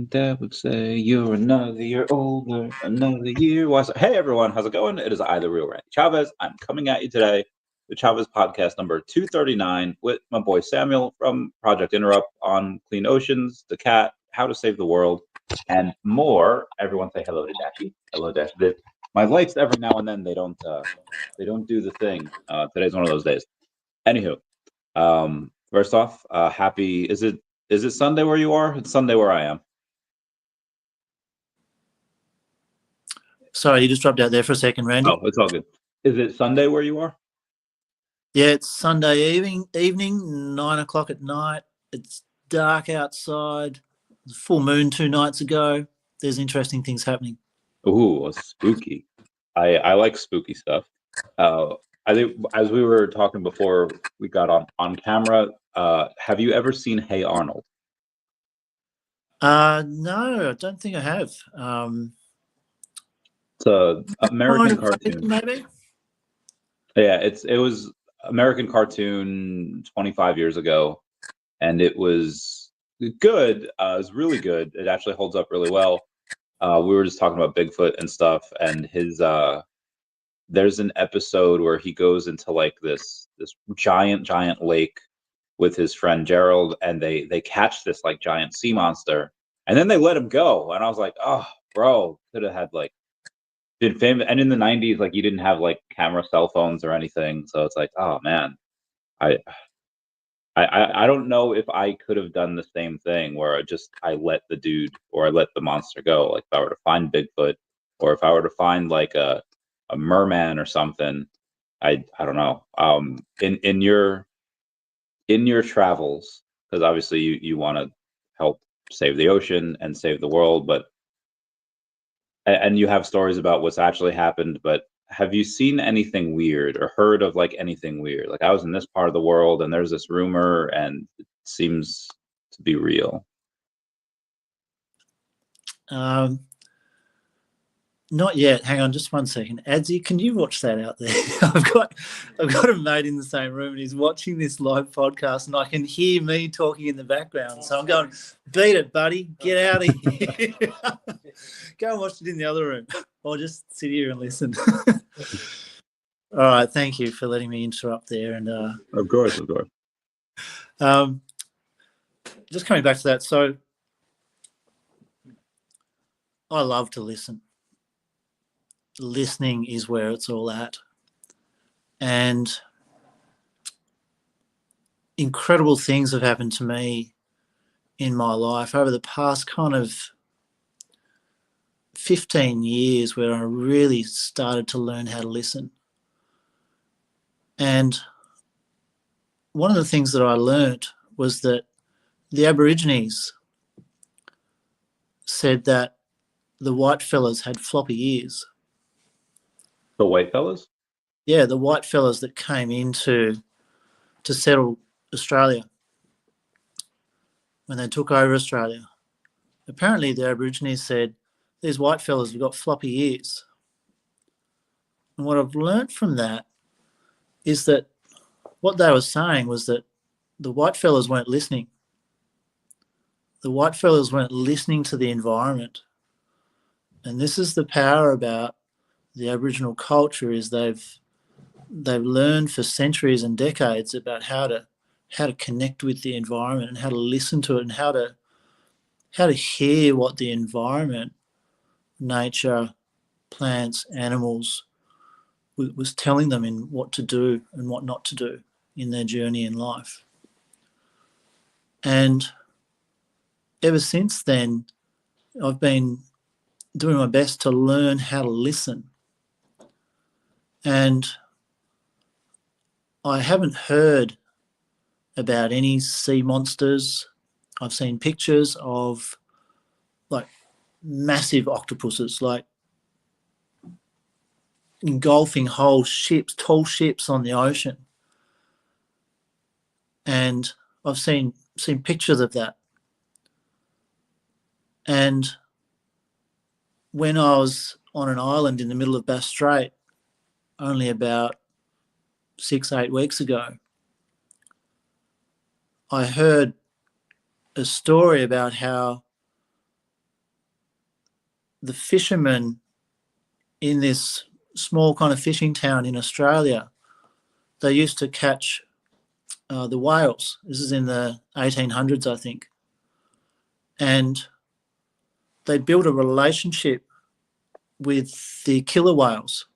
and Dad would say, "You're another year older, another year wiser." Hey everyone, how's it going? It is I, the real Randy Chavez. I'm coming at you today with Chavez podcast number 239 with my boy Samuel from Project Interupt on clean oceans, daCat, how to save the world, and more. Everyone say hello to Dashi. Hello, Dash. My lights every now and then they don't do the thing. Today's one of those days. Anywho, first off, happy. Is it Sunday where you are? It's Sunday where I am. Sorry, you just dropped out there for a second, Randy. Oh, it's all good. Is it Sunday where you are? Yeah, it's Sunday evening, 9 o'clock at night. It's dark outside. It was full moon 2 nights ago. There's interesting things happening. Ooh, spooky. I like spooky stuff. I think as we were talking before we got on camera, have you ever seen Hey Arnold? No, I don't think I have. It's a American cartoon. Maybe. Yeah, it was American cartoon 25 years ago, and it was good. It was really good. It actually holds up really well. We were just talking about Bigfoot and stuff, and his there's an episode where he goes into like this giant lake with his friend Gerald, and they catch this like giant sea monster, and then they let him go. And I was like, oh, bro, could have had like been famous. And in the 90s, like you didn't have like camera cell phones or anything, so it's like, oh man, I don't know if I could have done the same thing where I let the dude or I let the monster go. Like if I were to find Bigfoot, or if I were to find like a merman or something, I don't know. In your travels, because obviously you want to help save the ocean and save the world, but and you have stories about what's actually happened, but have you seen anything weird or heard of like anything weird? Like I was in this part of the world and there's this rumor and it seems to be real. Not yet. Hang on just 1 second. Adzi, can you watch that out there? I've got a mate in the same room and he's watching this live podcast and I can hear me talking in the background. So I'm going, beat it, buddy. Get out of here. Go and watch it in the other room or just sit here and listen. All right. Thank you for letting me interrupt there. And Of course. Just coming back to that. So I love to listen. Listening is where it's all at. And incredible things have happened to me in my life over the past kind of 15 years where I really started to learn how to listen. And one of the things that I learned was that the Aborigines said that the white fellas had floppy ears. The white fellas? Yeah, the white fellas that came in to settle Australia when they took over Australia. Apparently the Aborigines said, these white fellas have got floppy ears. And what I've learnt from that is that what they were saying was that the white fellas weren't listening. The white fellas weren't listening to the environment. And this is the power about the Aboriginal culture, is they've learned for centuries and decades about how to connect with the environment and how to listen to it and how to hear what the environment, nature, plants, animals was telling them in what to do and what not to do in their journey in life. And ever since then, I've been doing my best to learn how to listen. And I haven't heard about any sea monsters. I've seen pictures of like massive octopuses, like engulfing whole ships, tall ships on the ocean. And I've seen pictures of that. And when I was on an island in the middle of Bass Strait only about 6-8 weeks ago, I heard a story about how the fishermen in this small kind of fishing town in Australia, they used to catch the whales. This is in the 1800s, I think. And they built a relationship with the killer whales.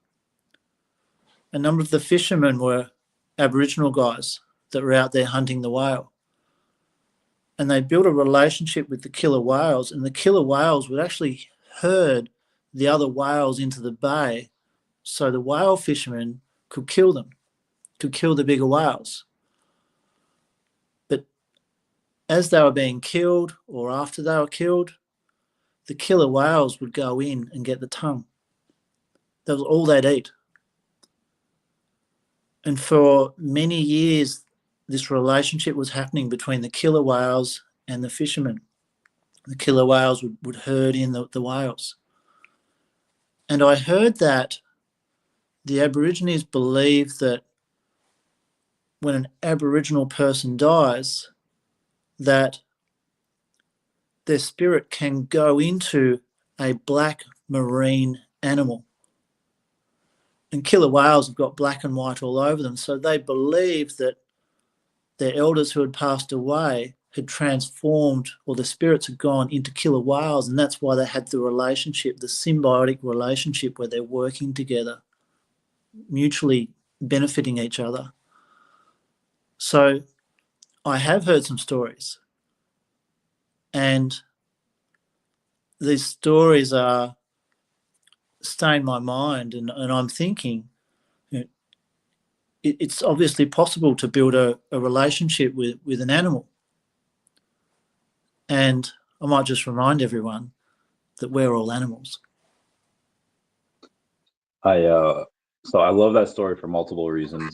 A number of the fishermen were Aboriginal guys that were out there hunting the whale. And they built a relationship with the killer whales, and the killer whales would actually herd the other whales into the bay so the whale fishermen could kill them, could kill the bigger whales. But as they were being killed, or after they were killed, the killer whales would go in and get the tongue. That was all they'd eat. And for many years, this relationship was happening between the killer whales and the fishermen. The killer whales would herd in the whales. And I heard that the Aborigines believe that when an Aboriginal person dies, that their spirit can go into a black marine animal. And killer whales have got black and white all over them. So they believe that their elders who had passed away had transformed, or the spirits had gone into killer whales, and that's why they had the relationship, the symbiotic relationship where they're working together, mutually benefiting each other. So I have heard some stories, and these stories are staying my mind, and I'm thinking, you know, it's obviously possible to build a relationship with an animal. And I might just remind everyone that we're all animals. So I love that story for multiple reasons.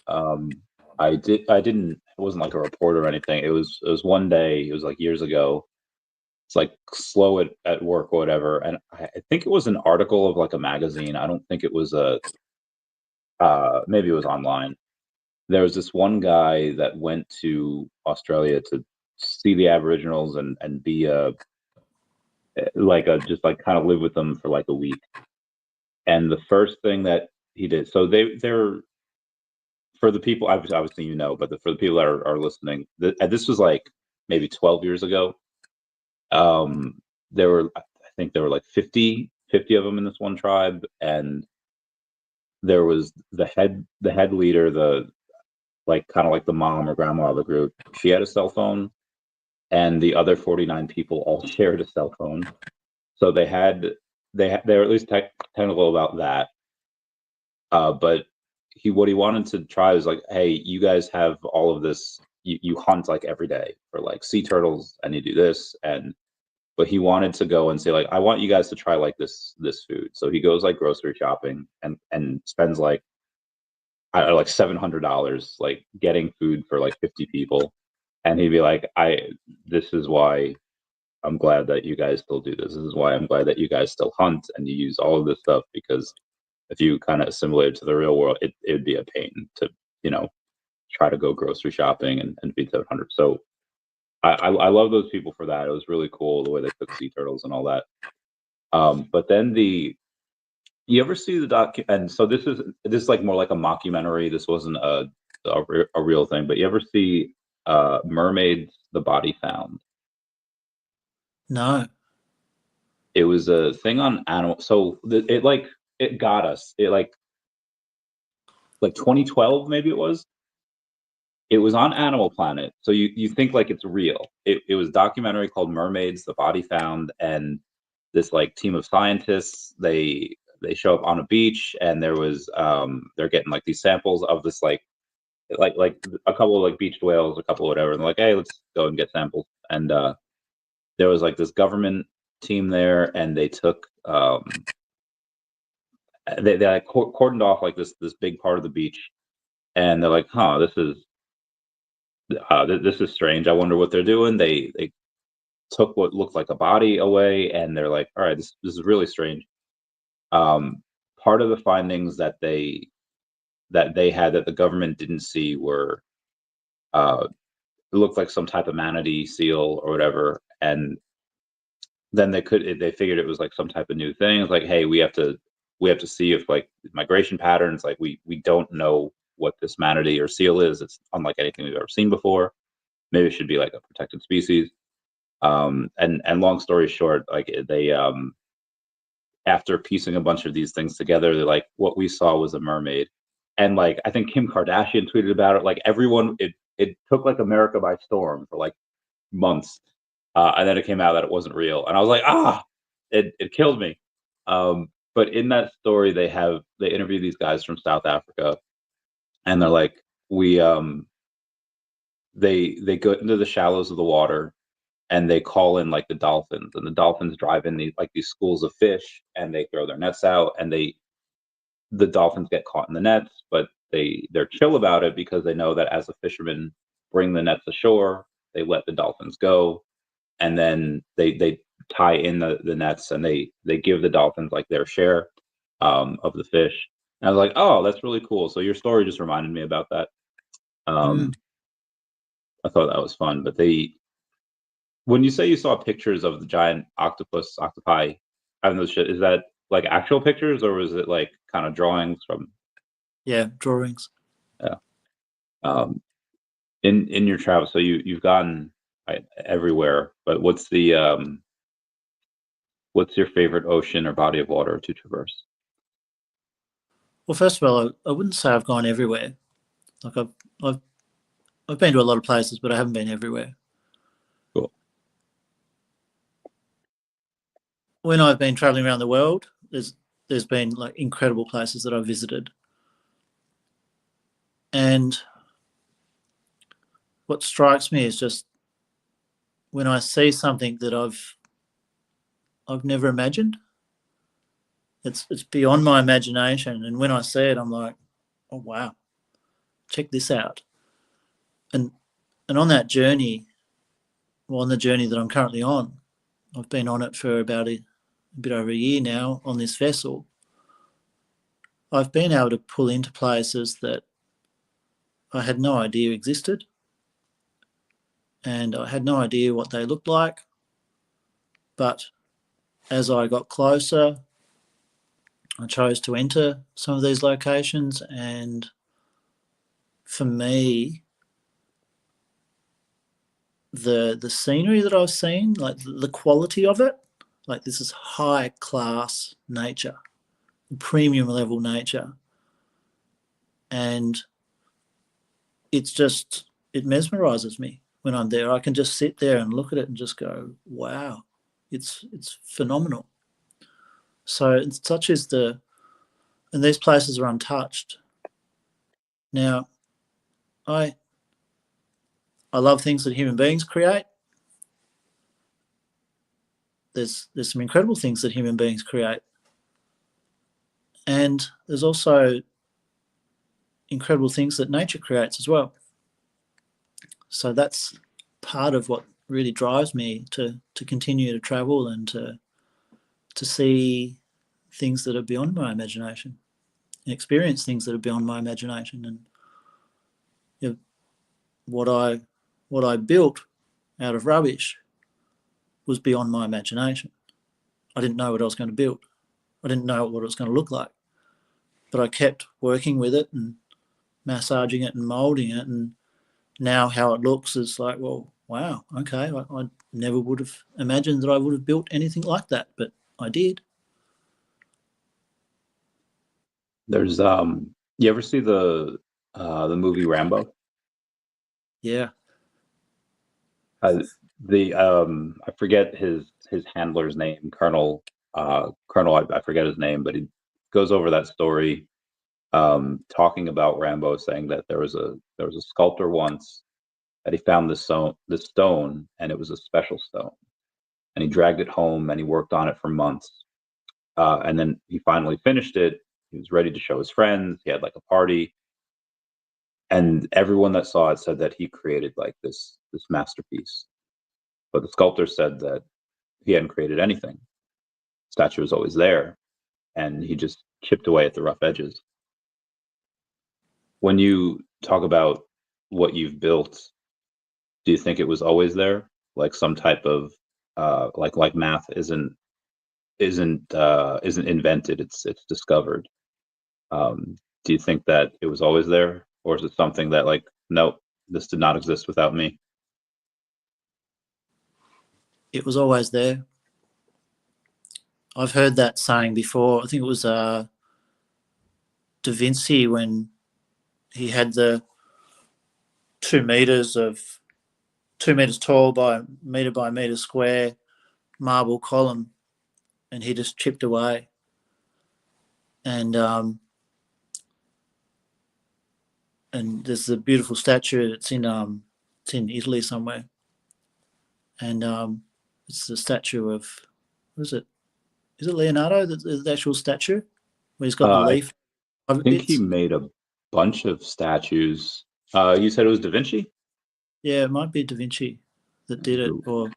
It wasn't like a report or anything. It was one day, it was like years ago. It's like slow at work or whatever. And I think it was an article of like a magazine. I don't think it was maybe it was online. There was this one guy that went to Australia to see the Aboriginals and be just like kind of live with them for like a week. And the first thing that he did, so they're for the people, obviously but for the people that are listening, this was like maybe 12 years ago. I think there were like 50 of them in this one tribe, and there was the head leader, the like kind of like the mom or grandma of the group. She had a cell phone, and the other 49 people all shared a cell phone. So they were at least technical about that. But what he wanted to try was like, hey, you guys have all of this. You hunt like every day for like sea turtles, and you do this, but he wanted to go and say like, I want you guys to try like this food. So he goes like grocery shopping and spends like like $700 like getting food for like 50 people, and he'd be like, this is why I'm glad that you guys still do this. This is why I'm glad that you guys still hunt and you use all of this stuff, because if you kind of assimilate it to the real world, it would be a pain to, try to go grocery shopping and feed 700. So I love those people for that. It was really cool the way they cook sea turtles and all that. But then you ever see the doc? And so this is like more like a mockumentary. This wasn't a real thing. But you ever see Mermaids: The Body Found? No. It was a thing on animal. So it got us. It like 2012 maybe it was. It was on Animal Planet, so you think like it's real. It was a documentary called Mermaids: The Body Found, and this like team of scientists, they show up on a beach, and there was they're getting like these samples of this like a couple of like beached whales, a couple of whatever, and they're like, hey, let's go and get samples. And there was like this government team there, and they took they like cordoned off like this big part of the beach, and they're like, huh, this is strange. I wonder what they're doing. They took what looked like a body away, and they're like, all right, this is really strange. Part of the findings that they had that the government didn't see were it looked like some type of manatee seal or whatever, and then they figured it was like some type of new thing. It's like, hey, we have to see if like migration patterns, like we don't know what this manatee or seal is. It's unlike anything we've ever seen before. Maybe it should be like a protected species. And long story short, like they after piecing a bunch of these things together, they're like, what we saw was a mermaid. And like I think Kim Kardashian tweeted about it. Like everyone, it took like America by storm for like months. And then it came out that it wasn't real. And I was like, it killed me. But in that story, they interview these guys from South Africa, and they're like, they go into the shallows of the water, and they call in like the dolphins, and the dolphins drive in these schools of fish, and they throw their nets out, and the dolphins get caught in the nets, but they're chill about it because they know that as the fishermen bring the nets ashore, they let the dolphins go, and then they tie in the nets, and they give the dolphins like their share of the fish. And I was like, oh, that's really cool. So your story just reminded me about that. Mm. I thought that was fun. But when you say you saw pictures of the giant octopi, having those shit, is that like actual pictures, or was it like kind of drawings from? Yeah, drawings. Yeah. In your travel, so you've gone everywhere, but what's your favorite ocean or body of water to traverse? Well, first of all, I wouldn't say I've gone everywhere. Like I've been to a lot of places, but I haven't been everywhere. Cool. When I've been traveling around the world, there's been like incredible places that I've visited. And what strikes me is just when I see something that I've never imagined, it's beyond my imagination. And when I see it, I'm like, oh wow, check this out. And on that journey, well, on the journey that I'm currently on, I've been on it for about a bit over a year now on this vessel. I've been able to pull into places that I had no idea existed, and I had no idea what they looked like. But as I got closer, I chose to enter some of these locations, and for me, the scenery that I've seen, like the quality of it, like this is high class nature, premium level nature, and it mesmerizes me when I'm there. I can just sit there and look at it and just go, wow, it's phenomenal. So it's such as and these places are untouched. Now, I love things that human beings create. There's some incredible things that human beings create, and there's also incredible things that nature creates as well. So that's part of what really drives me to continue to travel and to see things that are beyond my imagination, and experience things that are beyond my imagination. And you know, what I built out of rubbish was beyond my imagination. I didn't know what I was going to build. I didn't know what it was going to look like. But I kept working with it and massaging it and molding it. And now how it looks is like, well, wow, okay. I never would have imagined that I would have built anything like that, but I did. There's you ever see the movie Rambo? Yeah. Uh, I forget his handler's name, Colonel, I forget his name, but he goes over that story, talking about Rambo, saying that there was a sculptor once that he found this stone, and it was a special stone, and he dragged it home and he worked on it for months, and then he finally finished it. He was ready to show his friends. He had like a party, and everyone that saw it said that he created like this masterpiece. But the sculptor said that he hadn't created anything. The statue was always there, and he just chipped away at the rough edges. When you talk about what you've built, do you think it was always there, like some type of like math isn't invented, it's discovered. Do you think that it was always there, or is it something that, like, nope, this did not exist without me? It was always there. I've heard that saying before. I think it was Da Vinci, when he had the 2 meters tall by meter square marble column, and he just chipped away. And there's a beautiful statue that's in Italy somewhere, and it's the statue of, what is it? Is it Leonardo? The actual statue where he's got the I leaf of think he bits. made a bunch of statues. You said it was Da Vinci? Yeah, it might be Da Vinci that did it. Ooh. Or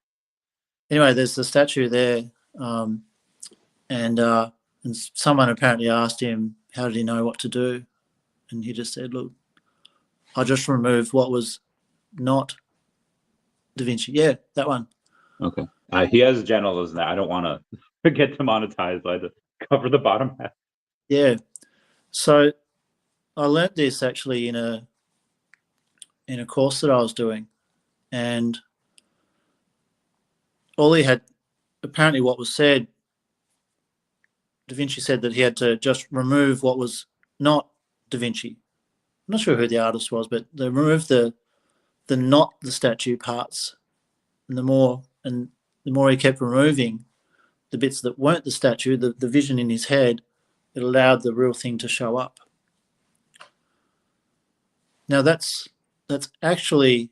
anyway, there's the statue there, and someone apparently asked him how did he know what to do, and he just said, "Look, I just removed what was not Da Vinci." Yeah, that one. Okay. He has generals in that. I don't want to get demonetized by the cover the bottom half. Yeah. So I learnt this actually in a course that I was doing, and all he had, apparently what was said, Da Vinci said that he had to just remove what was not Da Vinci. I'm not sure who the artist was, but they removed the not the statue parts, and the more he kept removing the bits that weren't the statue, the vision in his head, it allowed the real thing to show up. Now that's actually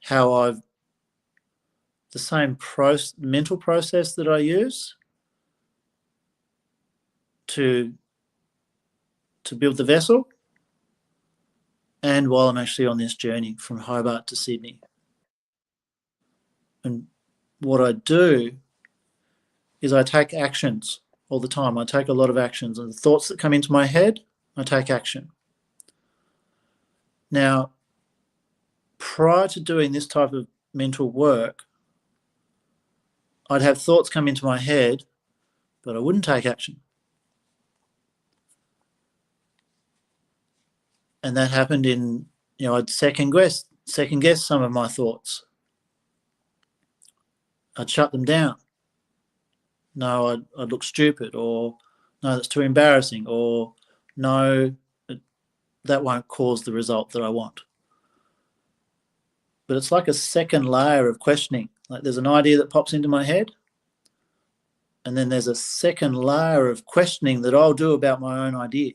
how the same mental process that I use to build the vessel, and while I'm actually on this journey from Hobart to Sydney. And what I do is I take actions all the time. I take a lot of actions, and the thoughts that come into my head, I take action. Now, prior to doing this type of mental work, I'd have thoughts come into my head, but I wouldn't take action. And that happened in, I'd second guess some of my thoughts. I'd shut them down. No, I'd look stupid, or no, that's too embarrassing, or no, that won't cause the result that I want. But it's like a second layer of questioning. Like, there's an idea that pops into my head, and then there's a second layer of questioning that I'll do about my own idea.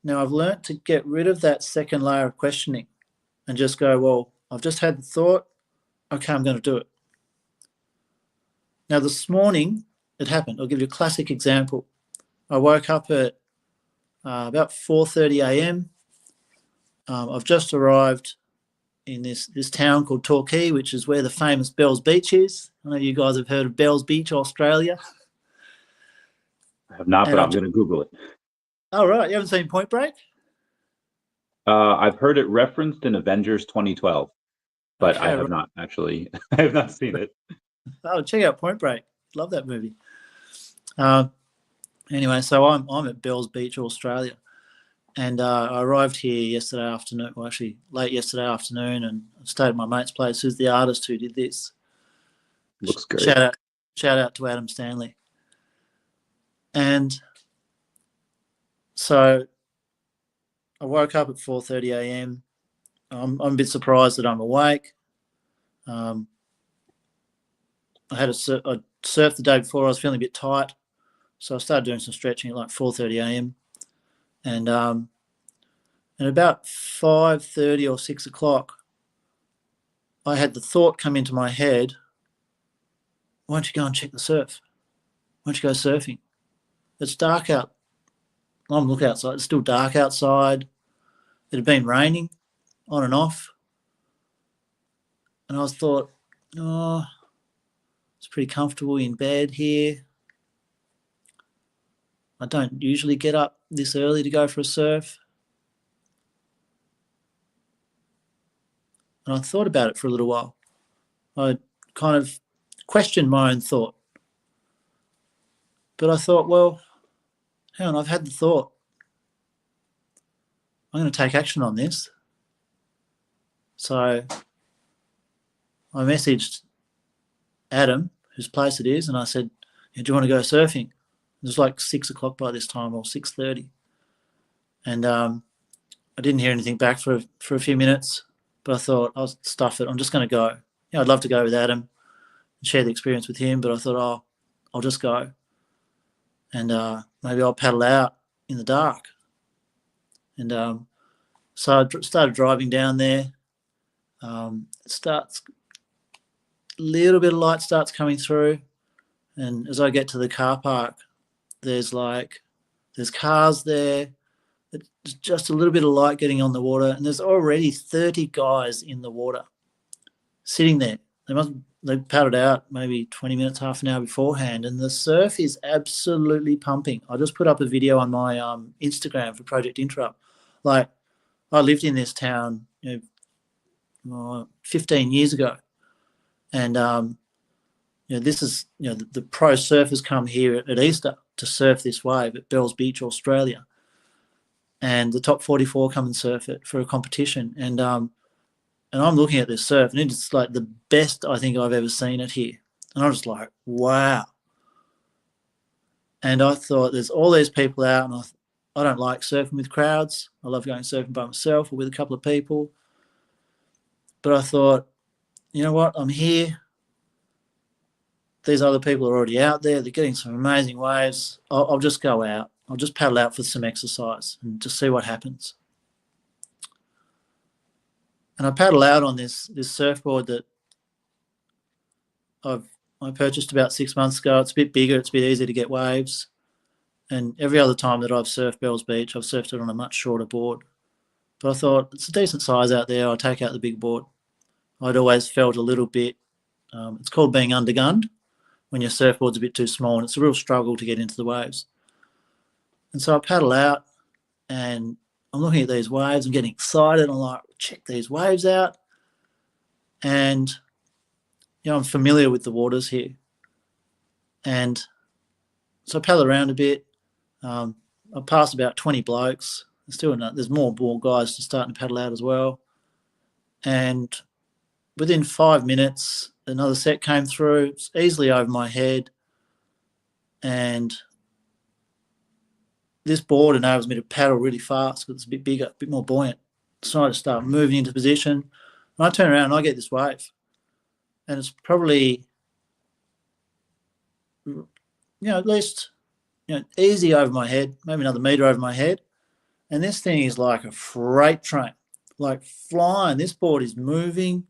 Now, I've learnt to get rid of that second layer of questioning and just go, well, I've just had the thought, okay, I'm going to do it. Now, this morning, it happened. I'll give you a classic example. I woke up at about 4:30 a.m. I've just arrived in this town called Torquay, which is where the famous Bells Beach is. I know you guys have heard of Bells Beach, Australia. I have not, but I'm going to Google it. Oh, right. You haven't seen Point Break? I've heard it referenced in Avengers 2012, but Okay, I have not actually. I have not seen it. Oh, check out Point Break. Love that movie. Anyway, so I'm at Bells Beach, Australia, and I arrived here yesterday afternoon. Well, actually, late yesterday afternoon, and stayed at my mate's place, who's the artist who did this. Looks great. Shout out to Adam Stanley. And so I woke up at 4:30 a.m. I'm a bit surprised that I'm awake. I surfed the day before. I was feeling a bit tight, so I started doing some stretching at like 4:30 a.m. And about 5:30 or 6 o'clock, I had the thought come into my head, why don't you go and check the surf? Why don't you go surfing? It's dark out. I'm looking outside. It's still dark outside. It had been raining on and off. And I thought, oh, it's pretty comfortable in bed here. I don't usually get up this early to go for a surf. And I thought about it for a little while. I kind of questioned my own thought. But I thought, well, hang on, I've had the thought. I'm going to take action on this. So I messaged Adam, whose place it is, and I said, do you want to go surfing? It was like 6 o'clock by this time, or 6:30. And I didn't hear anything back for a few minutes, but I thought, I'll stuff it. I'm just going to go. I'd love to go with Adam and share the experience with him, but I thought, I'll just go. And maybe I'll paddle out in the dark. And so I started driving down there. It starts, a little bit of light starts coming through. And as I get to the car park, there's cars there. It's just a little bit of light getting on the water. And there's already 30 guys in the water sitting there. They paddled out maybe 20 minutes, half an hour beforehand. And the surf is absolutely pumping. I just put up a video on my Instagram for Project Interupt. Like, I lived in this town 15 years ago. And, this is, the pro surfers come here at Easter to surf this wave at Bells Beach, Australia. And the top 44 come and surf it for a competition. And I'm looking at this surf, and it's like the best I think I've ever seen it here. And I'm just like, wow. And I thought, there's all these people out, and I don't like surfing with crowds. I love going surfing by myself or with a couple of people. But I thought, you know what? I'm here. These other people are already out there. They're getting some amazing waves. I'll just go out. I'll just paddle out for some exercise and just see what happens. And I paddle out on this surfboard that I purchased about 6 months ago. It's a bit bigger. It's a bit easier to get waves. And every other time that I've surfed Bells Beach, I've surfed it on a much shorter board. But I thought, it's a decent size out there. I'll take out the big board. I'd always felt a little bit, it's called being undergunned, when your surfboard's a bit too small, and it's a real struggle to get into the waves. And so I paddle out, and I'm looking at these waves. I'm getting excited. I'm like, check these waves out. And, I'm familiar with the waters here. And so I paddle around a bit. I passed about 20 blokes. There's more guys just starting to paddle out as well. And within 5 minutes, another set came through. It's easily over my head. And this board enables me to paddle really fast because it's a bit bigger, a bit more buoyant. So I just start moving into position. And I turn around and I get this wave. And it's probably, at least, easy over my head, maybe another metre over my head. And this thing is like a freight train, like flying. This board is moving.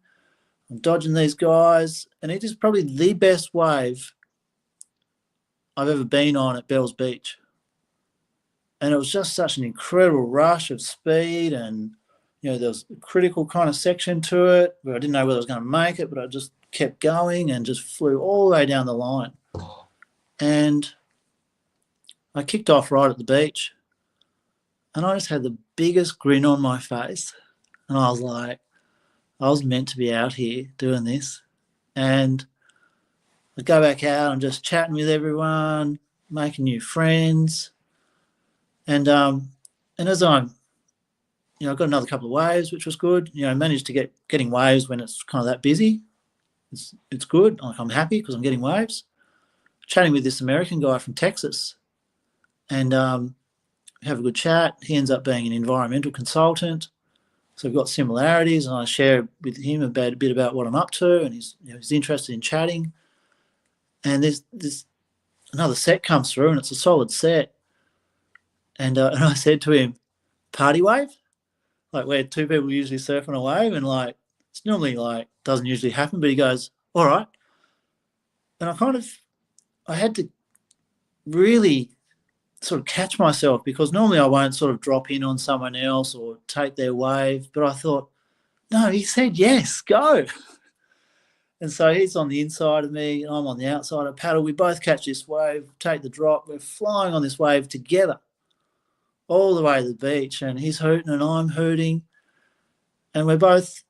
I'm dodging these guys. And it is probably the best wave I've ever been on at Bells Beach. And it was just such an incredible rush of speed, and there was a critical kind of section to it where I didn't know whether I was going to make it, but I just kept going and just flew all the way down the line. And I kicked off right at the beach, and I just had the biggest grin on my face. And I was like, I was meant to be out here doing this. And I go back out, I'm just chatting with everyone, making new friends. And as I'm, I got another couple of waves, which was good. I managed to getting waves when it's kind of that busy. It's good. Like, I'm happy because I'm getting waves. Chatting with this American guy from Texas, and have a good chat. He ends up being an environmental consultant, so we've got similarities. And I share with him a bit about what I'm up to, and he's interested in chatting. And there's another set comes through, and it's a solid set. And I said to him, party wave? Like, where two people usually surf on a wave, and like, it's normally like, doesn't usually happen, but he goes, all right. And I had to really sort of catch myself, because normally I won't sort of drop in on someone else or take their wave. But I thought, no, he said, yes, go. And so he's on the inside of me, and I'm on the outside of paddle. We both catch this wave, take the drop. We're flying on this wave together all the way to the beach, and he's hooting and I'm hooting. And we both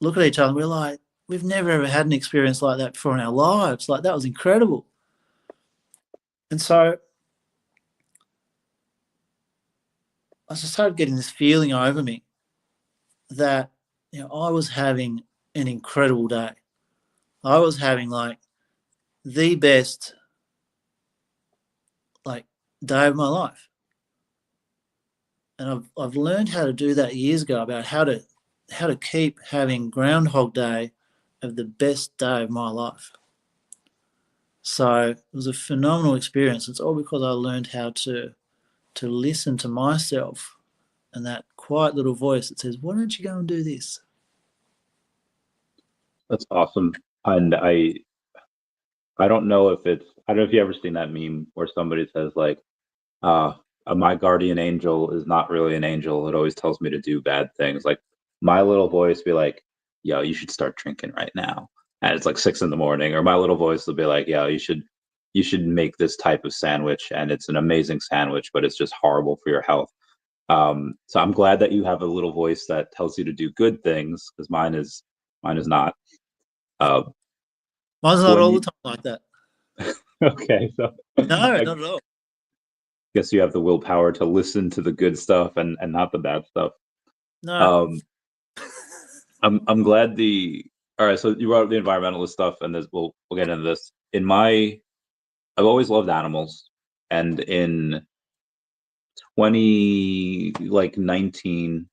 look at each other and we're like, we've never ever had an experience like that before in our lives. Like, that was incredible. And so I just started getting this feeling over me that, I was having an incredible day. I was having like the best like day of my life. And I've learned how to do that years ago, about how to keep having Groundhog Day of the best day of my life. So it was a phenomenal experience. It's all because I learned how to listen to myself and that quiet little voice that says, why don't you go and do this? That's awesome. And I don't know if I don't know if you ever seen that meme where somebody says like, uh, my guardian angel is not really an angel. It always tells me to do bad things. Like my little voice be like, yo, you should start drinking right now. And it's like 6 a.m. Or my little voice will be like, yo, you should make this type of sandwich, and it's an amazing sandwich, but it's just horrible for your health. So I'm glad that you have a little voice that tells you to do good things, because mine is not. Uh, Mine's not when all you the time like that. okay, so No, I not at all. guess you have the willpower to listen to the good stuff and not the bad stuff. No. Um, I'm glad the all right. So you brought up the environmentalist stuff, and this we'll get into this. I've always loved animals, and in 2019,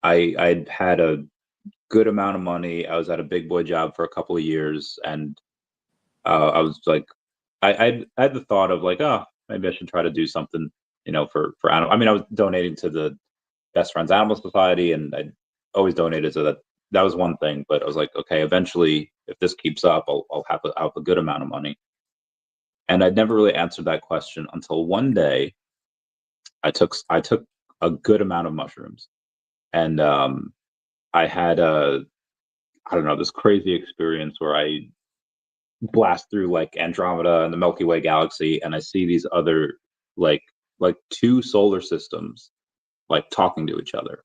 I'd had a good amount of money. I was at a big boy job for a couple of years, and I was like, I had the thought of like, oh, maybe I should try to do something, for animal. I mean, I was donating to the Best Friends Animal Society, and I always donated to that. That was one thing, but I was like, okay, eventually, if this keeps up, I'll have a good amount of money. And I'd never really answered that question until one day I took a good amount of mushrooms, and I had I don't know, this crazy experience where I blast through like Andromeda and the Milky Way galaxy, and I see these other like two solar systems like talking to each other.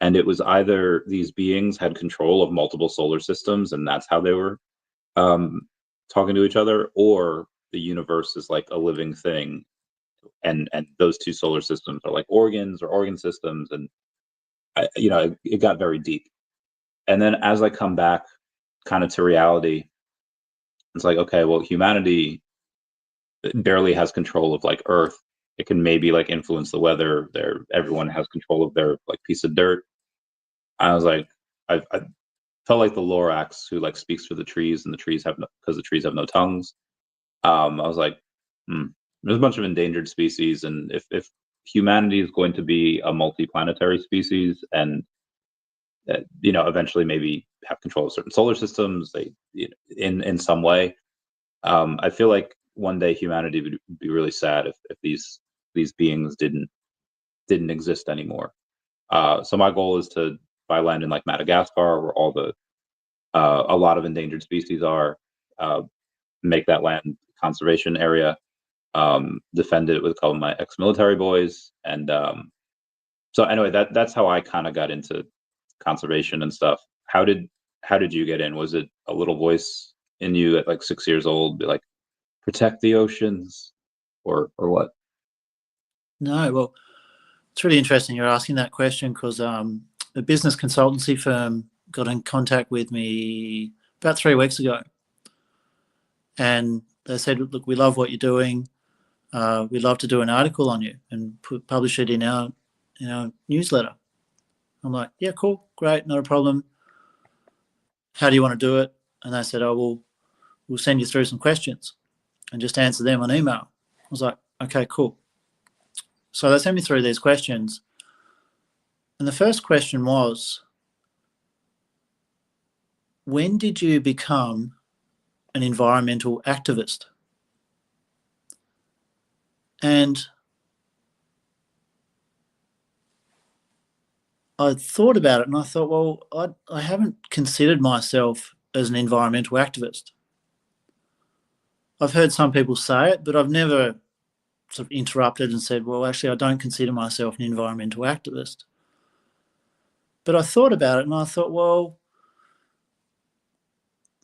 And it was either these beings had control of multiple solar systems, and that's how they were um, talking to each other, or the universe is like a living thing, and those two solar systems are like organs or organ systems, and it got very deep. And then as I come back kind of to reality, it's like, okay, well, humanity barely has control of like Earth. It can maybe like influence the weather. Everyone has control of their like piece of dirt. I was like, I felt like the Lorax who like speaks for the trees, and the trees have no, because the trees have no tongues. I was like, there's a bunch of endangered species, and if humanity is going to be a multi-planetary species, and eventually maybe have control of certain solar systems, in some way, I feel like one day humanity would be really sad if these beings didn't exist anymore. So my goal is to buy land in like Madagascar, where a lot of endangered species are, uh, make that land conservation area, defend it with a couple of my ex-military boys, and so anyway, that's how I kind of got into conservation and stuff. How did you get in? Was it a little voice in you at like 6 years old, be like, protect the oceans, or what? No. Well, it's really interesting you're asking that question, because a business consultancy firm got in contact with me about 3 weeks ago. And they said, look, we love what you're doing. We'd love to do an article on you and publish it in our newsletter. I'm like, yeah, cool, great, not a problem. How do you want to do it? And they said, oh, we'll send you through some questions and just answer them on email. I was like, okay, cool. So they sent me through these questions. And the first question was, when did you become an environmental activist? And I thought about it, and I thought, well, I haven't considered myself as an environmental activist. I've heard some people say it, but I've never sort of interrupted and said, well, actually, I don't consider myself an environmental activist. But I thought about it, and I thought, well,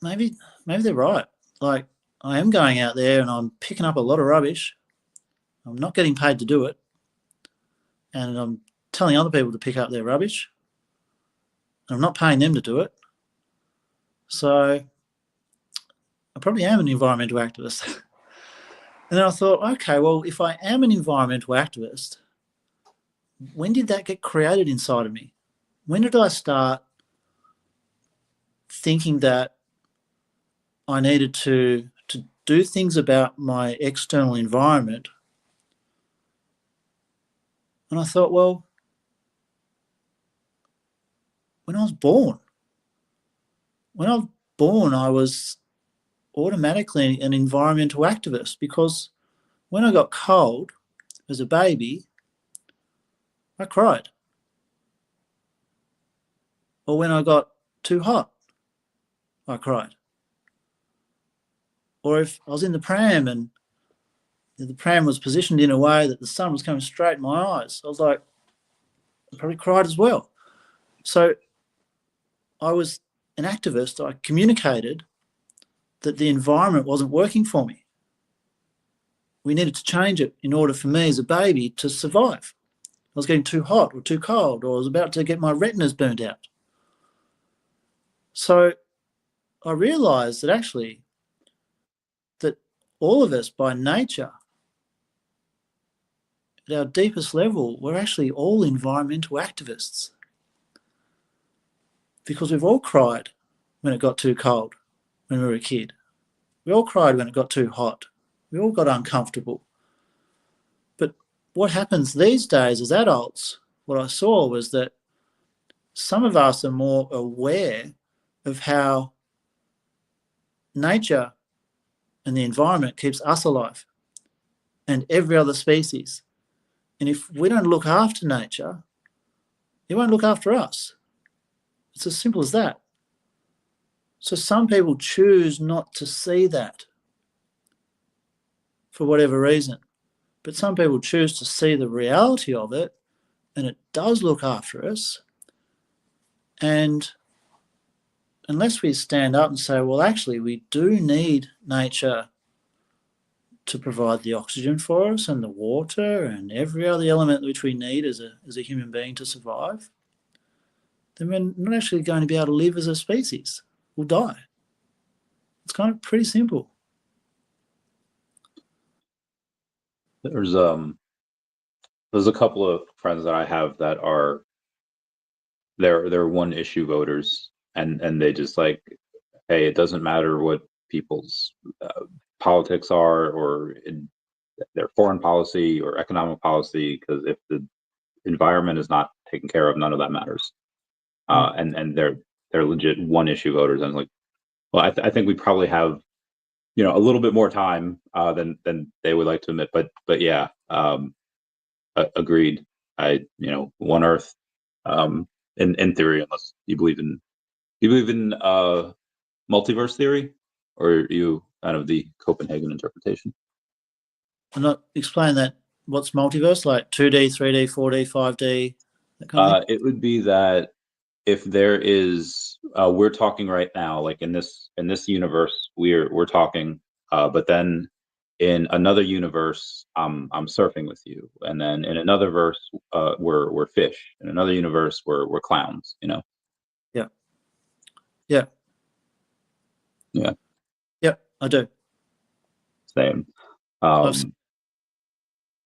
maybe they're right. Like, I am going out there and I'm picking up a lot of rubbish. I'm not getting paid to do it. And I'm telling other people to pick up their rubbish. And I'm not paying them to do it. So I probably am an environmental activist. And then I thought, okay, well, if I am an environmental activist, when did that get created inside of me? When did I start thinking that I needed to do things about my external environment? And I thought, well, when I was born. When I was born, I was automatically an environmental activist, because when I got cold as a baby, I cried. Or when I got too hot, I cried. Or if I was in the pram and the pram was positioned in a way that the sun was coming straight in my eyes, I was like, I probably cried as well. So I was an activist. I communicated that the environment wasn't working for me. We needed to change it in order for me as a baby to survive. I was getting too hot or too cold, or I was about to get my retinas burnt out. So I realised that actually that all of us by nature, at our deepest level, we're actually all environmental activists, because we've all cried when it got too cold when we were a kid. We all cried when it got too hot. We all got uncomfortable. But what happens these days as adults, what I saw was that some of us are more aware of how nature and the environment keeps us alive and every other species. And if we don't look after nature, it won't look after us. It's as simple as that. So some people choose not to see that for whatever reason, but some people choose to see the reality of it, and it does look after us. And unless we stand up and say, well, actually, we do need nature to provide the oxygen for us and the water and every other element which we need as a human being to survive, then we're not actually going to be able to live as a species. We'll die. It's kind of pretty simple. There's a couple of friends that I have that are they're one issue voters, and they just like, hey, it doesn't matter what people's politics are, or in their foreign policy or economic policy, because if the environment is not taken care of, none of that matters. And they're legit one issue voters. And like, well, I think we probably have, a little bit more time than they would like to admit. But yeah, agreed. One Earth, in theory, unless you believe in multiverse theory, or are you kind of the Copenhagen interpretation? I'm not explaining that. What's multiverse? Like 2D, 3D, 4D, 5D, that kind of thing? It would be that if there is, we're talking right now, like in this universe, we're talking, but then in another universe, I'm surfing with you, and then in another verse, we're fish. In another universe, we're clowns. Yeah. Yeah. Yeah. Yeah, I do. Same.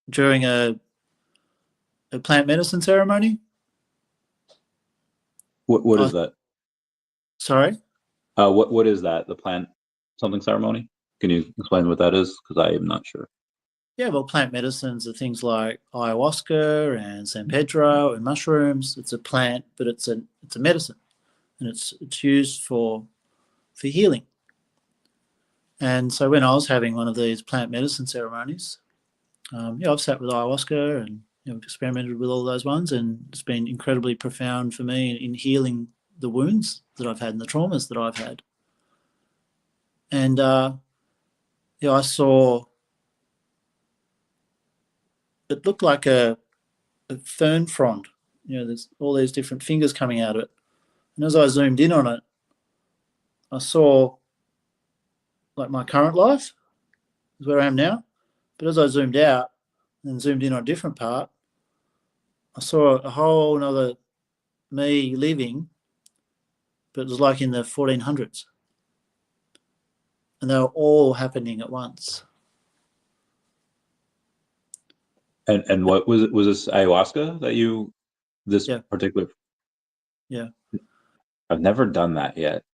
During a plant medicine ceremony. What is that? Sorry? What is that? The plant something ceremony? Can you explain what that is? Because I am not sure. Yeah, well, plant medicines are things like ayahuasca and San Pedro and mushrooms. It's a plant, but it's a medicine, and it's used for healing. And so when I was having one of these plant medicine ceremonies, I've sat with ayahuasca and experimented with all those ones, and it's been incredibly profound for me in healing the wounds that I've had and the traumas that I've had. And I saw, it looked like a fern frond. There's all these different fingers coming out of it. And as I zoomed in on it, I saw like my current life is where I am now. But as I zoomed out and zoomed in on a different part, I saw a whole other me living, but it was like in the 1400s. And they were all happening at once. And what was it? Was this ayahuasca that you, this Yeah. particular? Yeah. I've never done that yet.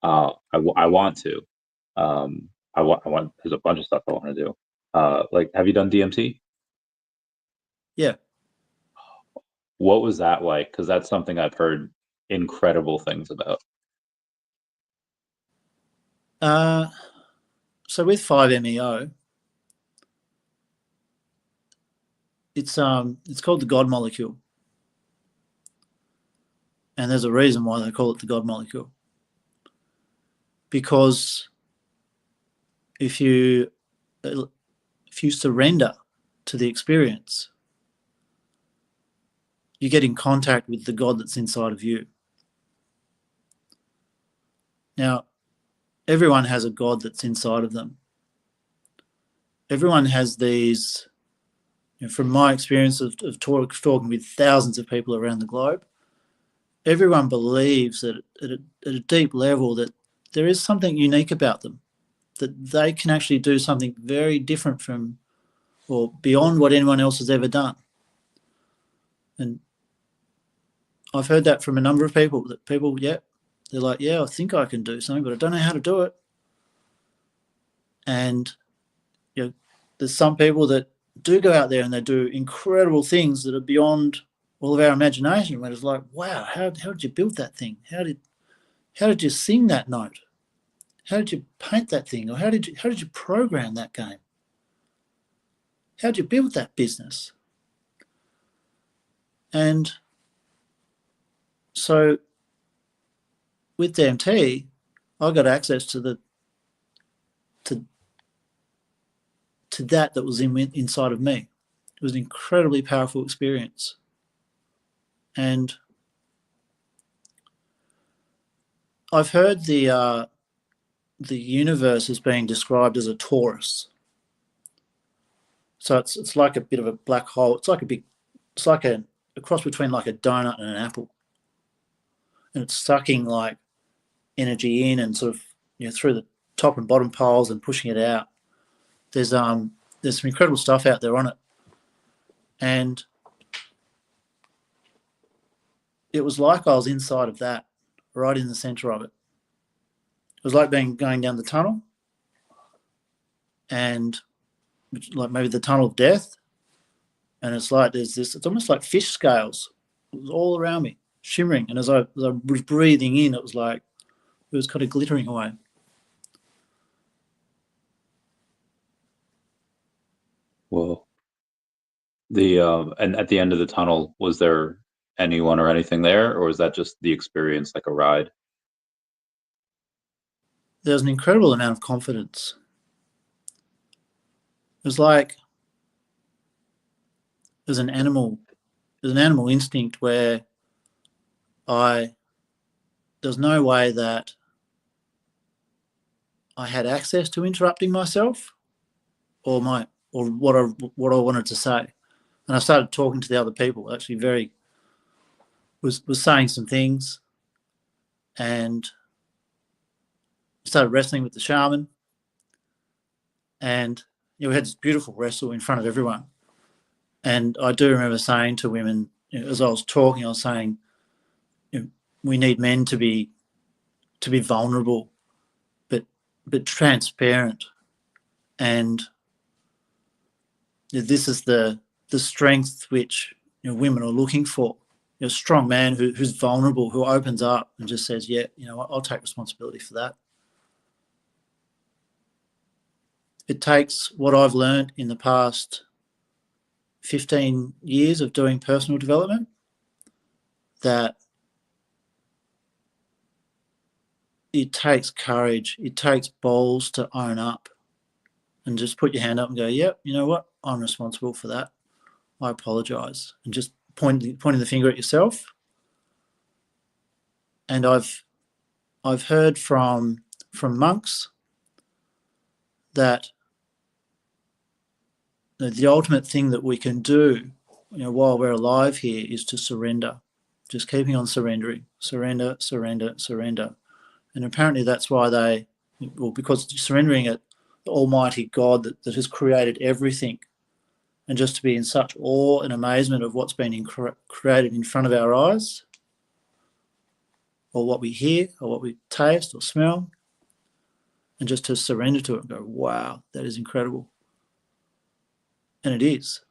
I want to. I want. There's a bunch of stuff I want to do. Like, have you done DMT? Yeah. What was that like? Because that's something I've heard incredible things about. So with 5-MeO, it's called the God molecule. And there's a reason why they call it the God molecule. Because if you surrender to the experience, you get in contact with the God that's inside of you. Now, everyone has a God that's inside of them. Everyone has these, from my experience of talking with thousands of people around the globe, everyone believes that at a deep level that there is something unique about them, that they can actually do something very different from or beyond what anyone else has ever done. And I've heard that from a number of people, that people, they're like, I think I can do something, but I don't know how to do it. And there's some people that do go out there and they do incredible things that are beyond all of our imagination. Where it's like, wow, how did you build that thing? How did you sing that note? How did you paint that thing? Or how did you program that game? How did you build that business? And so with DMT, I got access to that was inside of me. It was an incredibly powerful experience. And I've heard the universe is being described as a torus. So it's like a bit of a black hole. It's like a cross between like a donut and an apple. And it's sucking like energy in and sort of through the top and bottom poles and pushing it out. There's some incredible stuff out there on it. And it was like I was inside of that, right in the center of it. It was like going down the tunnel, and like maybe the tunnel of death. And it's like it's almost like fish scales. It was all around me, shimmering. And as I was breathing in, it was kind of glittering away. Whoa. And at the end of the tunnel, was there anyone or anything there, or was that just the experience, like a ride? There was an incredible amount of confidence. It was like there's an animal instinct where there's no way that I had access to interrupting myself or what I wanted to say. And I started talking to the other people, actually was saying some things, and started wrestling with the shaman. And we had this beautiful wrestle in front of everyone. And I do remember saying to women, as I was talking, I was saying, we need men to be vulnerable, but transparent. And this is the strength which women are looking for. A strong man who's vulnerable, who opens up and just says, I'll take responsibility for that. It takes what I've learned in the past 15 years of doing personal development, that it takes courage, it takes balls to own up and just put your hand up and go, yep, you know what, I'm responsible for that. I apologise. And just pointing the finger at yourself. And I've heard from monks that the ultimate thing that we can do, while we're alive here, is to surrender. Just keeping on surrendering. Surrender, surrender, surrender. And apparently that's why because surrendering at the Almighty God that has created everything, and just to be in such awe and amazement of what's been created in front of our eyes, or what we hear, or what we taste or smell, and just to surrender to it and go, wow, that is incredible. And it is.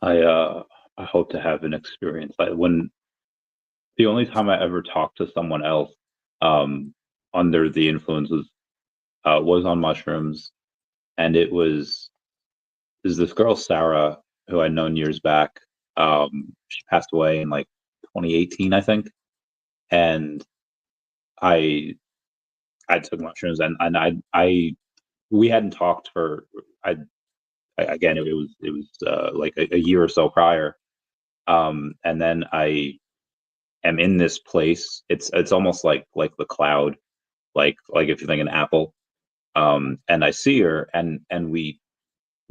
I hope to have an experience. The only time I ever talked to someone else under the influences was on mushrooms, and is this girl Sarah, who I'd known years back. She passed away in like 2018, I think, and I took mushrooms, and I we hadn't talked for again, it was like a year or so prior, and then I am in this place. It's almost like the cloud, like if you think an apple, and I see her, and we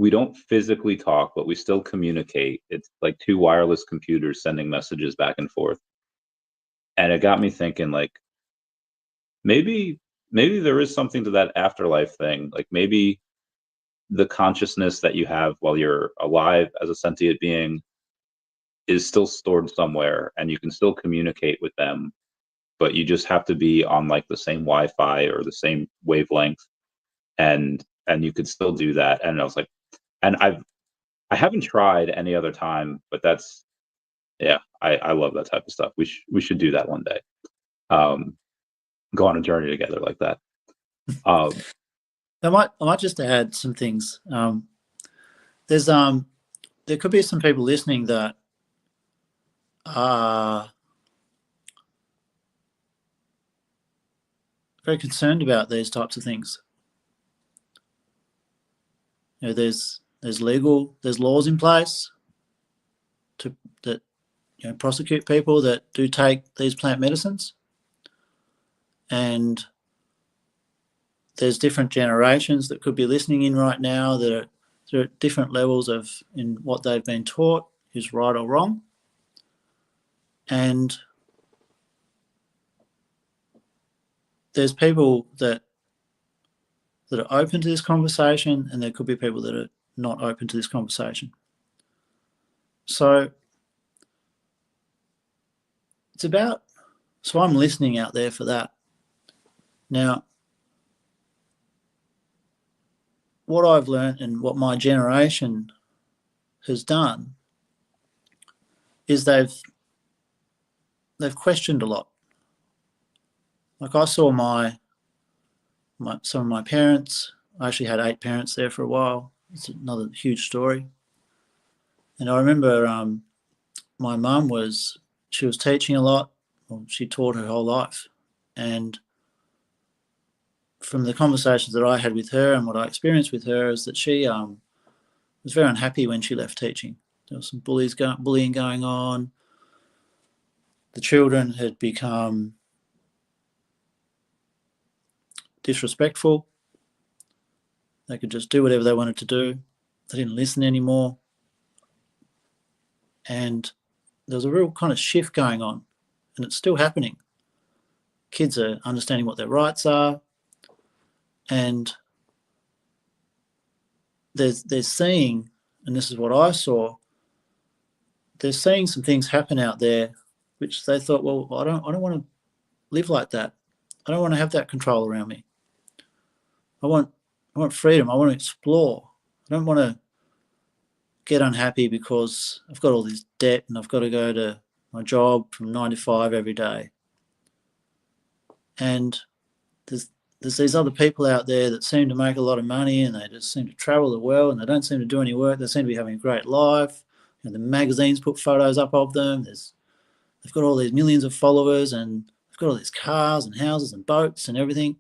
don't physically talk, but we still communicate. It's like two wireless computers sending messages back and forth, and it got me thinking, like, maybe there is something to that afterlife thing. Like, maybe the consciousness that you have while you're alive as a sentient being is still stored somewhere, and you can still communicate with them, but you just have to be on like the same Wi-Fi or the same wavelength, and you could still do that. And I was like, and I haven't tried any other time, but that's, yeah, I love that type of stuff. We should do that one day. Go on a journey together like that. I might just add some things. There could be some people listening that are very concerned about these types of things. There's laws in place that prosecute people that do take these plant medicines, and there's different generations that could be listening in right now that are at different levels in what they've been taught is right or wrong. And there's people that are open to this conversation, and there could be people that are not open to this conversation. So I'm listening out there for that. Now, what I've learned and what my generation has done is they've questioned a lot. Like, I saw some of my parents. I actually had 8 parents there for a while. It's another huge story. And I remember my mum she was teaching a lot. Well, she taught her whole life. And from the conversations that I had with her and what I experienced with her is that she was very unhappy when she left teaching. There was some bullying going on. The children had become disrespectful. They could just do whatever they wanted to do. They didn't listen anymore. And there was a real kind of shift going on, and it's still happening. Kids are understanding what their rights are, and they're seeing, and this is what I saw, they're seeing some things happen out there which they thought, well, I don't want to live like that. I don't want to have that control around me. I want freedom. I want to explore. I don't want to get unhappy because I've got all this debt and I've got to go to my job from 9 to 5 every day. And there's these other people out there that seem to make a lot of money, and they just seem to travel the world, and they don't seem to do any work. They seem to be having a great life. The magazines put photos up of them. They've got all these millions of followers, and they've got all these cars and houses and boats and everything.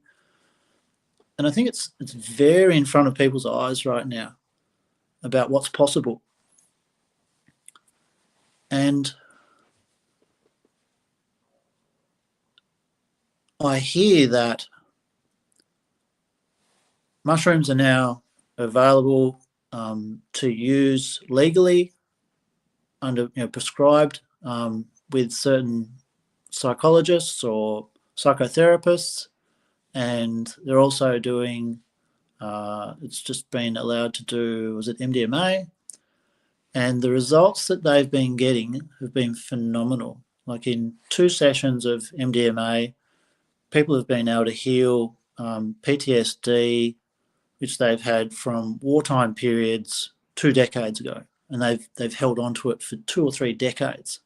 And I think it's very in front of people's eyes right now about what's possible. And I hear that mushrooms are now available to use legally under prescribed with certain psychologists or psychotherapists, and they're also doing it's just been allowed to do, was it MDMA? And the results that they've been getting have been phenomenal. Like in 2 sessions of MDMA, people have been able to heal PTSD, which they've had from wartime periods 2 decades ago, and they've held on to it for 2 or 3 decades.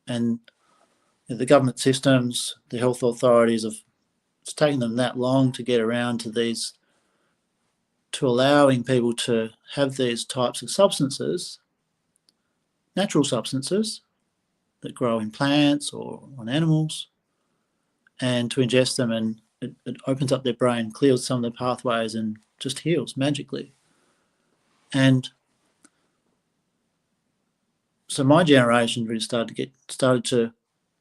And the government systems, the health authorities it's taken them that long to get around to these, to allowing people to have these types of substances, natural substances that grow in plants or on animals, and to ingest them, and it opens up their brain, clears some of the pathways, and just heals magically. And so my generation really started to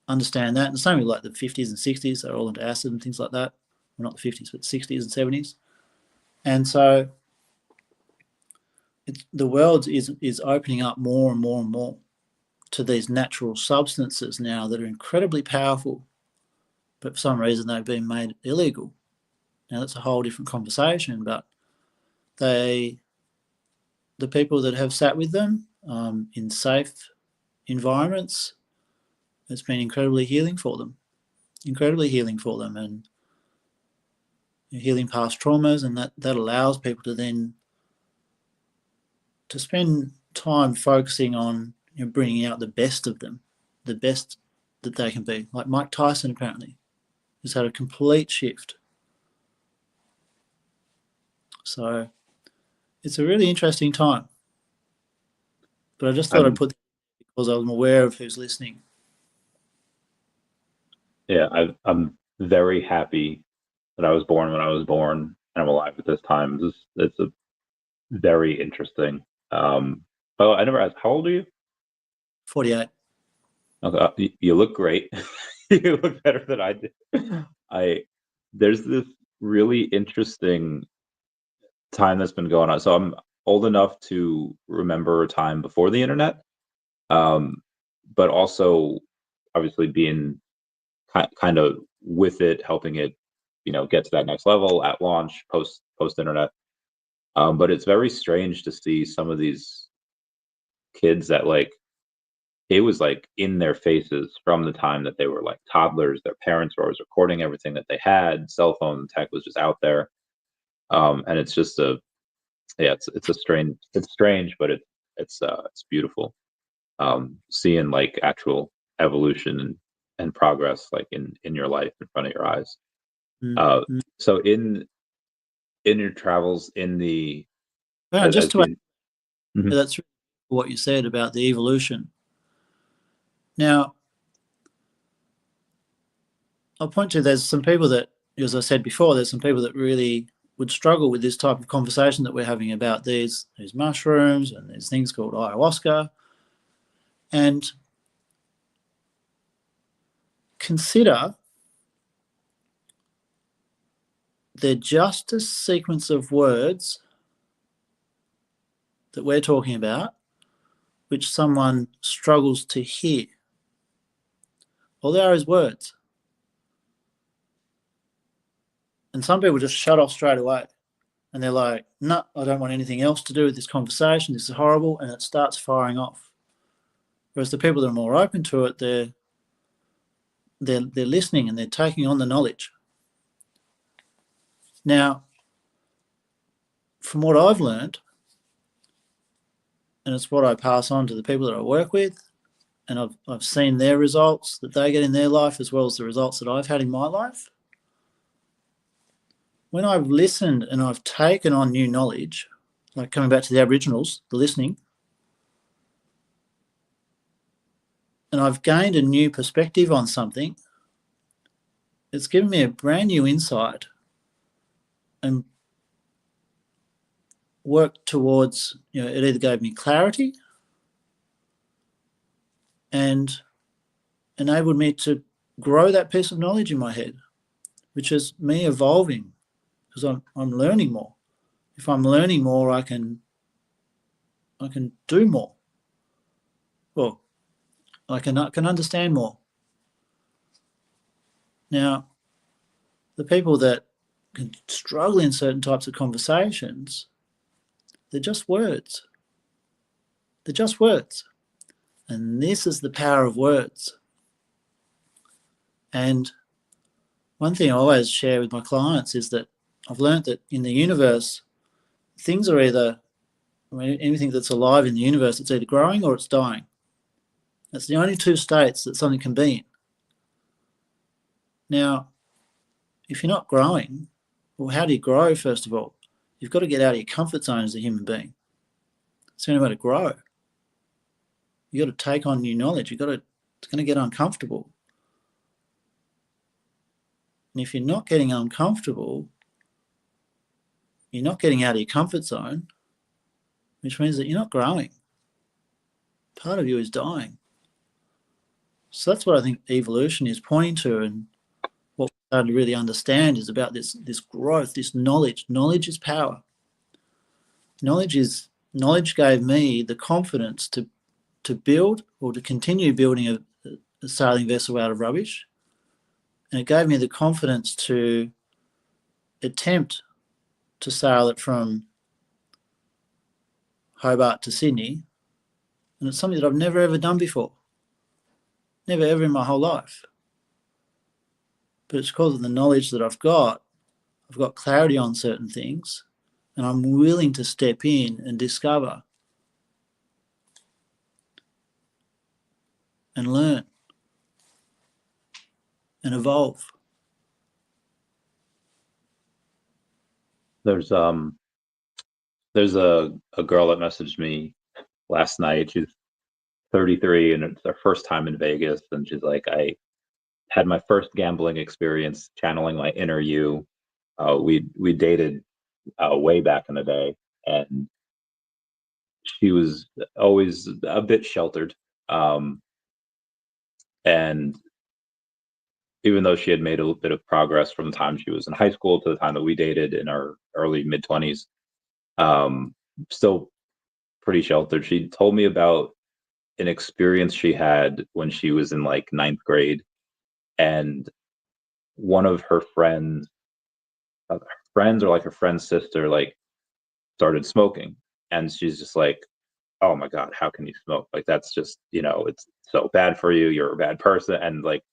understand that. And the same with like the 50s and 60s, they're all into acid and things like that. Well, not the 50s, but 60s and 70s. And so the world is opening up more and more and more to these natural substances now that are incredibly powerful, but for some reason they've been made illegal. Now that's a whole different conversation, but the people that have sat with them in safe environments, it's been incredibly healing for them, and healing past traumas, and that allows people to then to spend time focusing on bringing out the best of them, the best that they can be. Like Mike Tyson apparently has had a complete shift. So it's a really interesting time. But I just thought I'd put that because I'm aware of who's listening. Yeah, I'm very happy that I was born when I was born, and I'm alive at this time. It's a very interesting. Oh, I never asked, how old are you? 48. Okay, you look great. You look better than I did. There's this really interesting time that's been going on. So I'm old enough to remember a time before the internet, but also obviously being kind of with it, helping it, get to that next level at launch, post internet. But it's very strange to see some of these kids that it was like in their faces from the time that they were like toddlers. Their parents were always recording everything that they had. Cell phone tech was just out there, and it's just it's strange, but it's beautiful. Seeing like actual evolution and progress like in your life in front of your eyes. Mm-hmm. So in your travels in the just to add, Mhm. that's what you said about the evolution. Now, I'll point to, there's some people that, as I said before, there's some people that really would struggle with this type of conversation that we're having about these mushrooms and these things called ayahuasca. And consider they're just a sequence of words that we're talking about, which someone struggles to hear. All they are is words. And some people just shut off straight away. And they're like, no, I don't want anything else to do with this conversation. This is horrible. And it starts firing off. Whereas the people that are more open to it, they're listening and they're taking on the knowledge. Now, from what I've learned, and it's what I pass on to the people that I work with, and I've seen their results that they get in their life as well as the results that I've had in my life. When I've listened and I've taken on new knowledge, like coming back to the Aboriginals, the listening, and I've gained a new perspective on something, it's given me a brand new insight and worked towards, it either gave me clarity and enabled me to grow that piece of knowledge in my head, which is me evolving because I'm learning more. If I'm learning more, I can do more. Well, I can understand more. Now, the people that can struggle in certain types of conversations, they're just words. They're just words. And this is the power of words. And one thing I always share with my clients is that I've learned that in the universe, things are either, anything that's alive in the universe, it's either growing or it's dying. That's the only two states that something can be in. Now, if you're not growing, well, how do you grow, first of all? You've got to get out of your comfort zone as a human being. It's the only way to grow. You've got to take on new knowledge. It's going to get uncomfortable. And if you're not getting uncomfortable, you're not getting out of your comfort zone, which means that you're not growing. Part of you is dying. So that's what I think evolution is pointing to, and what we're starting to really understand is about this growth, this knowledge. Knowledge is power. Knowledge gave me the confidence to build or to continue building a sailing vessel out of rubbish. And it gave me the confidence to attempt to sail it from Hobart to Sydney. And it's something that I've never ever done before. Never ever in my whole life. But it's because of the knowledge that I've got clarity on certain things, and I'm willing to step in and discover and learn and evolve. There's a girl that messaged me last night. She's 33 and it's her first time in Vegas, and she's like, I had my first gambling experience channeling my inner you. We dated way back in the day, and she was always a bit sheltered. And even though she had made a bit of progress from the time she was in high school to the time that we dated in our early mid-20s, still pretty sheltered. She told me about an experience she had when she was in like ninth grade, and one of her friends or like her friend's sister like started smoking, and she's just like, oh my god, how can you smoke? Like that's just, it's so bad for you, you're a bad person. And like,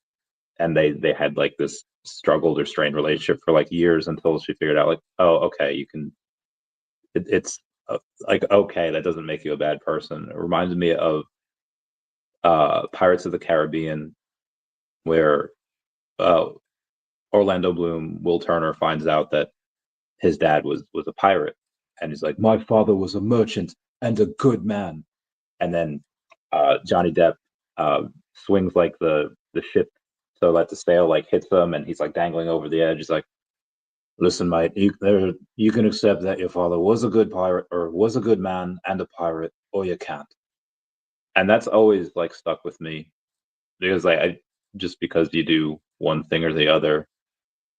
and they had like this struggled or strained relationship for like years until she figured out like, oh okay, you can, it's like, okay, that doesn't make you a bad person. It reminds me of Pirates of the Caribbean, where Orlando Bloom, Will Turner, finds out that his dad was a pirate, and he's like, my father was a merchant and a good man. And then Johnny Depp swings like the ship so that the sail like hits him, and he's like dangling over the edge. He's like, listen, mate, you can accept that your father was a good pirate or was a good man and a pirate, or you can't. And that's always like stuck with me, because like I just because you do one thing or the other,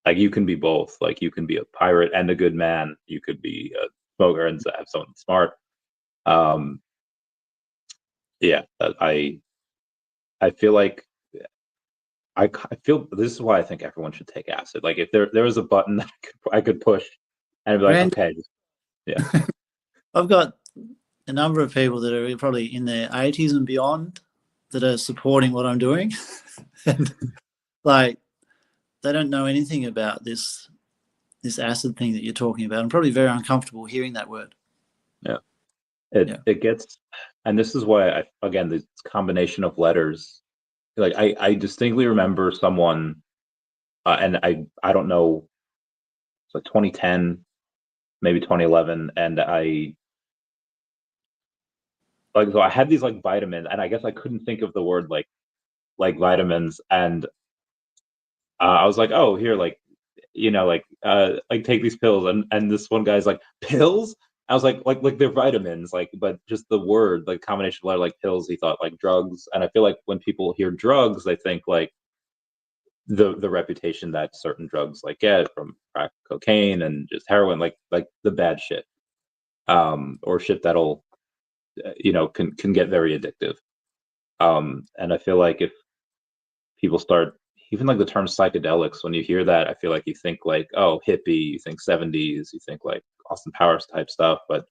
like you can be both. Like you can be a pirate and a good man. You could be a smoker and have someone smart. Yeah, I feel like I feel this is why I think everyone should take acid. Like if there was a button that I could push and I'd be like, Randy, okay, yeah. I've got a number of people that are probably in their 80s and beyond that are supporting what I'm doing. And like, they don't know anything about this acid thing that you're talking about. I'm probably very uncomfortable hearing that word. Yeah. It gets, and this is why again, this combination of letters, like I distinctly remember someone, and I don't know, it's like 2010, maybe 2011, and so I had these like vitamins, and I guess I couldn't think of the word like vitamins, and I was like, oh, here, like, like take these pills, and this one guy's like, pills? I was like they're vitamins, like, but just the word, like combination of letter, like pills, he thought like drugs. And I feel like when people hear drugs, they think like the reputation that certain drugs like get from crack cocaine and just heroin, like the bad shit, or shit that'll can get very addictive. And I feel like if people start, even like the term psychedelics, when you hear that, I feel like you think like, oh, hippie, you think 70s, you think like Austin Powers type stuff. But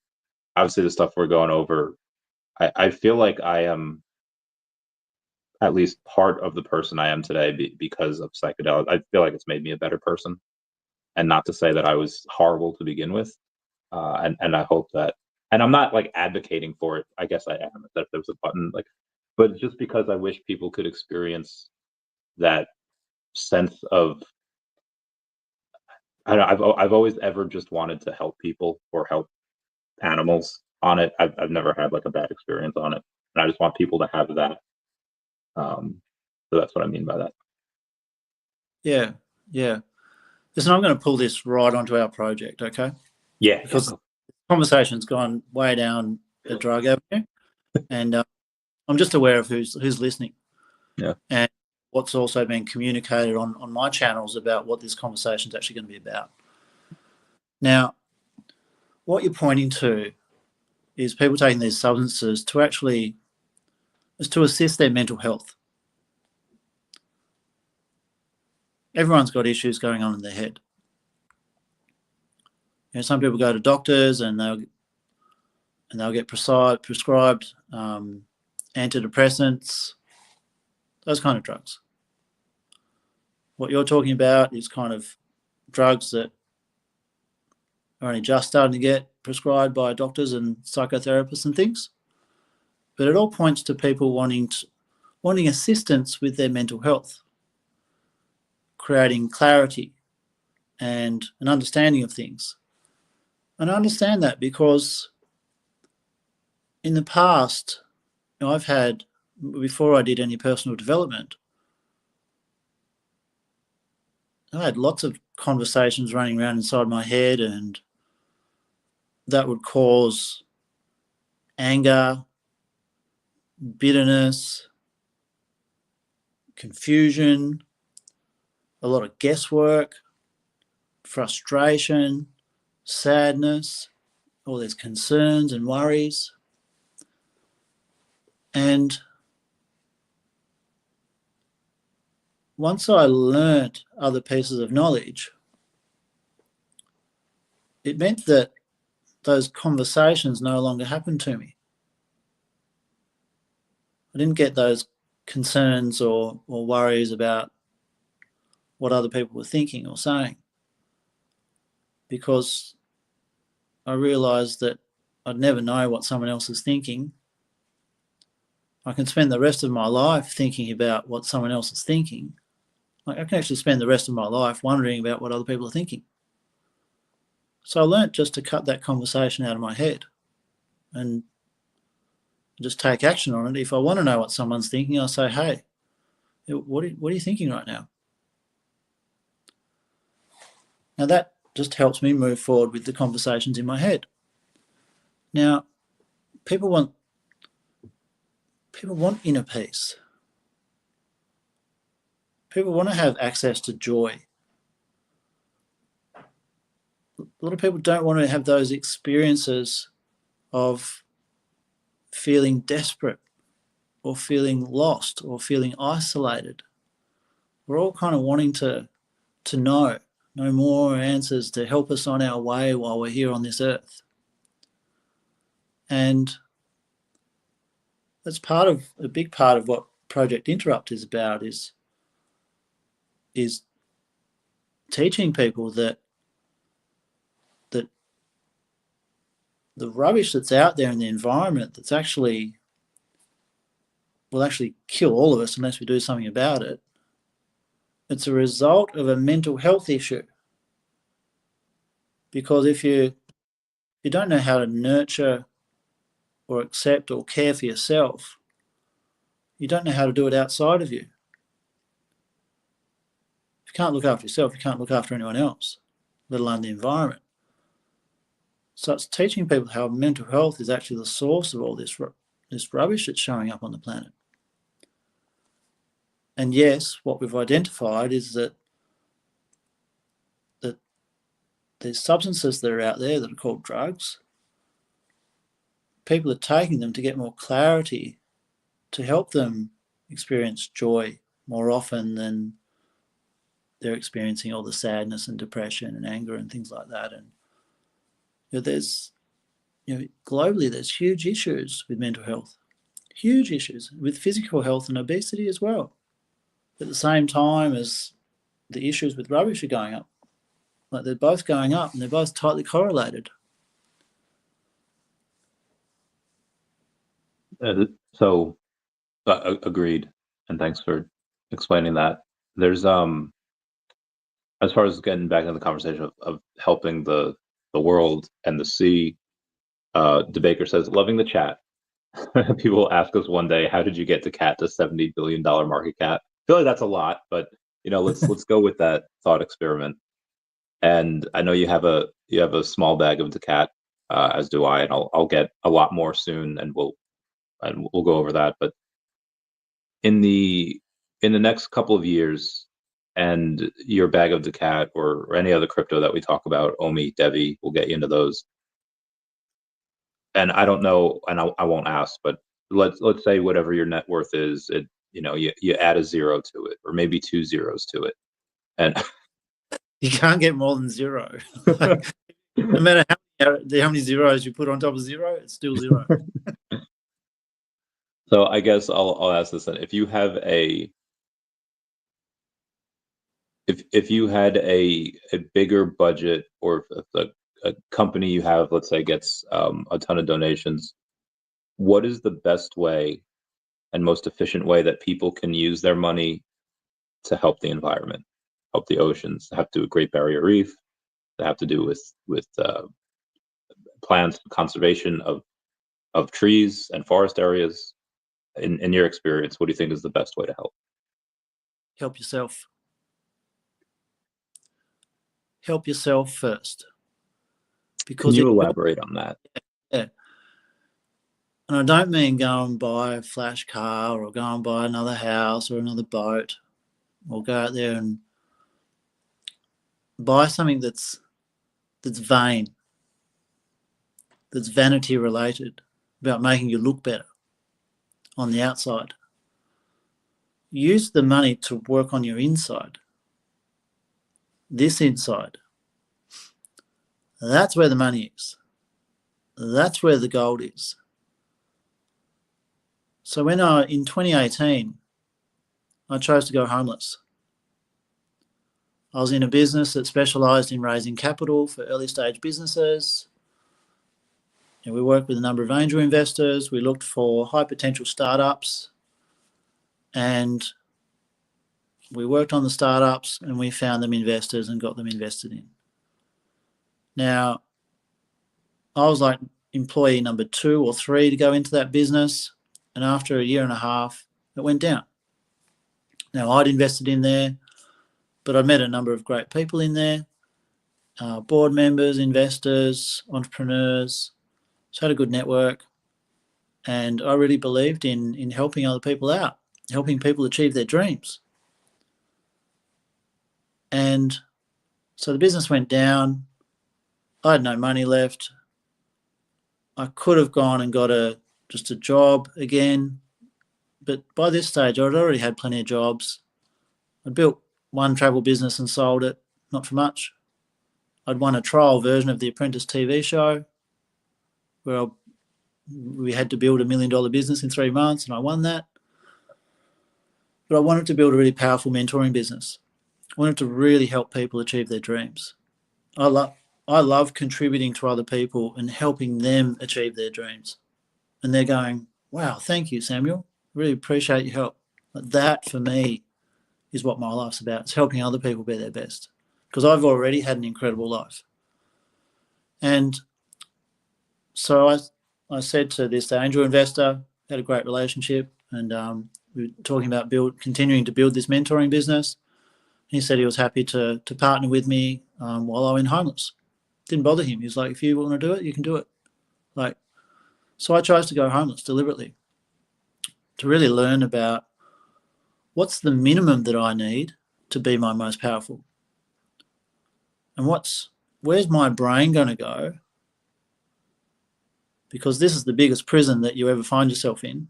obviously the stuff we're going over, I feel like I am at least part of the person I am today because of psychedelics. I feel like it's made me a better person, and not to say that I was horrible to begin with. And I hope that, and I'm not like advocating for it. I guess I am, that if there was a button, like, but just because I wish people could experience that sense of, I don't know, I've always ever just wanted to help people or help animals on it. I've never had like a bad experience on it, and I just want people to have that. So that's what I mean by that. Yeah, yeah. Listen, I'm going to pull this right onto our project, okay? Yeah, Because the conversation's gone way down a drug avenue, and I'm just aware of who's listening. Yeah. And what's also been communicated on my channels about what this conversation is actually going to be about. Now, what you're pointing to is people taking these substances to actually is to assist their mental health. Everyone's got issues going on in their head. You know, some people go to doctors and they'll get prescribed antidepressants, those kind of drugs. What you're talking about is kind of drugs that are only just starting to get prescribed by doctors and psychotherapists and things. But it all points to people wanting assistance with their mental health, creating clarity and an understanding of things. And I understand that because in the past, I've had, before I did any personal development, I had lots of conversations running around inside my head, and that would cause anger, bitterness, confusion, a lot of guesswork, frustration, sadness, all these concerns and worries. And once I learnt other pieces of knowledge, it meant that those conversations no longer happened to me. I didn't get those concerns or worries about what other people were thinking or saying, because I realised that I'd never know what someone else is thinking. I can spend the rest of my life thinking about what someone else is thinking. Like, I can actually spend the rest of my life wondering about what other people are thinking. So I learnt just to cut that conversation out of my head and just take action on it. If I want to know what someone's thinking, I'll say, hey, what are you thinking right now? Now that just helps me move forward with the conversations in my head. Now, people want inner peace. People want to have access to joy. A lot of people don't want to have those experiences of feeling desperate or feeling lost or feeling isolated. We're all kind of wanting to know more answers to help us on our way while we're here on this earth. And that's a big part of what Project Interupt is about, is teaching people that the rubbish that's out there in the environment that's will actually kill all of us unless we do something about it. It's a result of a mental health issue. Because if you don't know how to nurture or accept or care for yourself, you don't know how to do it outside of you. If you can't look after yourself, you can't look after anyone else, let alone the environment. So it's teaching people how mental health is actually the source of all this rubbish that's showing up on the planet. And yes, what we've identified is that there's substances that are out there that are called drugs. People are taking them to get more clarity, to help them experience joy more often than they're experiencing all the sadness and depression and anger and things like that. And there's, globally, there's huge issues with mental health, huge issues with physical health and obesity as well. At the same time as the issues with rubbish are going up. Like, they're both going up and they're both tightly correlated. So agreed, and thanks for explaining that. There's as far as getting back into the conversation of helping the world and the sea, DeBaker says, loving the chat. People ask us one day, how did you get daCat to $70 billion market cap? I feel like that's a lot, but let's go with that thought experiment. And I know you have a small bag of daCat, as do I, and I'll get a lot more soon, and we'll go over that. But in the next couple of years, and your bag of daCat or any other crypto that we talk about, Omi, Devi, we'll get you into those. And I don't know, and I won't ask, but let's say whatever your net worth is, you add a zero to it, or maybe 2 zeros to it, and you can't get more than zero. No matter how many zeros you put on top of zero, it's still zero. So I guess I'll ask this then: if you have if you had a bigger budget, or if a company you have, let's say, gets a ton of donations, what is the best way and most efficient way that people can use their money to help the environment, help the oceans, have to do with Great Barrier Reef, that have to do with plants, conservation of trees and forest areas? In your experience, what do you think is the best way to help? Help yourself. Help yourself first. Because can you elaborate on that? Yeah. And I don't mean go and buy a flash car, or go and buy another house or another boat, or go out there and buy something that's vain, that's vanity related, about making you look better on the outside. Use the money to work on your inside. This inside. That's where the money is. That's where the gold is. So when in 2018, I chose to go homeless. I was in a business that specialised in raising capital for early stage businesses. And we worked with a number of angel investors. We looked for high potential startups, and we worked on the startups, and we found them investors and got them invested in. Now, I was like employee number 2 or 3 to go into that business, and after a year and a half, it went down. Now, I'd invested in there, but I'd met a number of great people in there, board members, investors, entrepreneurs, so I had a good network, and I really believed in helping other people out, helping people achieve their dreams. And so the business went down. I had no money left. I could have gone and got just a job again, but by this stage I'd already had plenty of jobs. I'd built one travel business and sold it, not for much. I'd won a trial version of the Apprentice TV show, where we had to build $1 million business in 3 months, and I won that. But I wanted to build a really powerful mentoring business. I wanted to really help people achieve their dreams. I love contributing to other people and helping them achieve their dreams. And they're going, wow, thank you, Samuel. Really appreciate your help. But that, for me, is what my life's about. It's helping other people be their best, because I've already had an incredible life. And so I said to this angel investor, had a great relationship, and we were talking about continuing to build this mentoring business. He said he was happy to partner with me while I went homeless. Didn't bother him. He was like, if you want to do it, you can do it. So I chose to go homeless deliberately, to really learn about what's the minimum that I need to be my most powerful? And where's my brain going to go? Because this is the biggest prison that you ever find yourself in.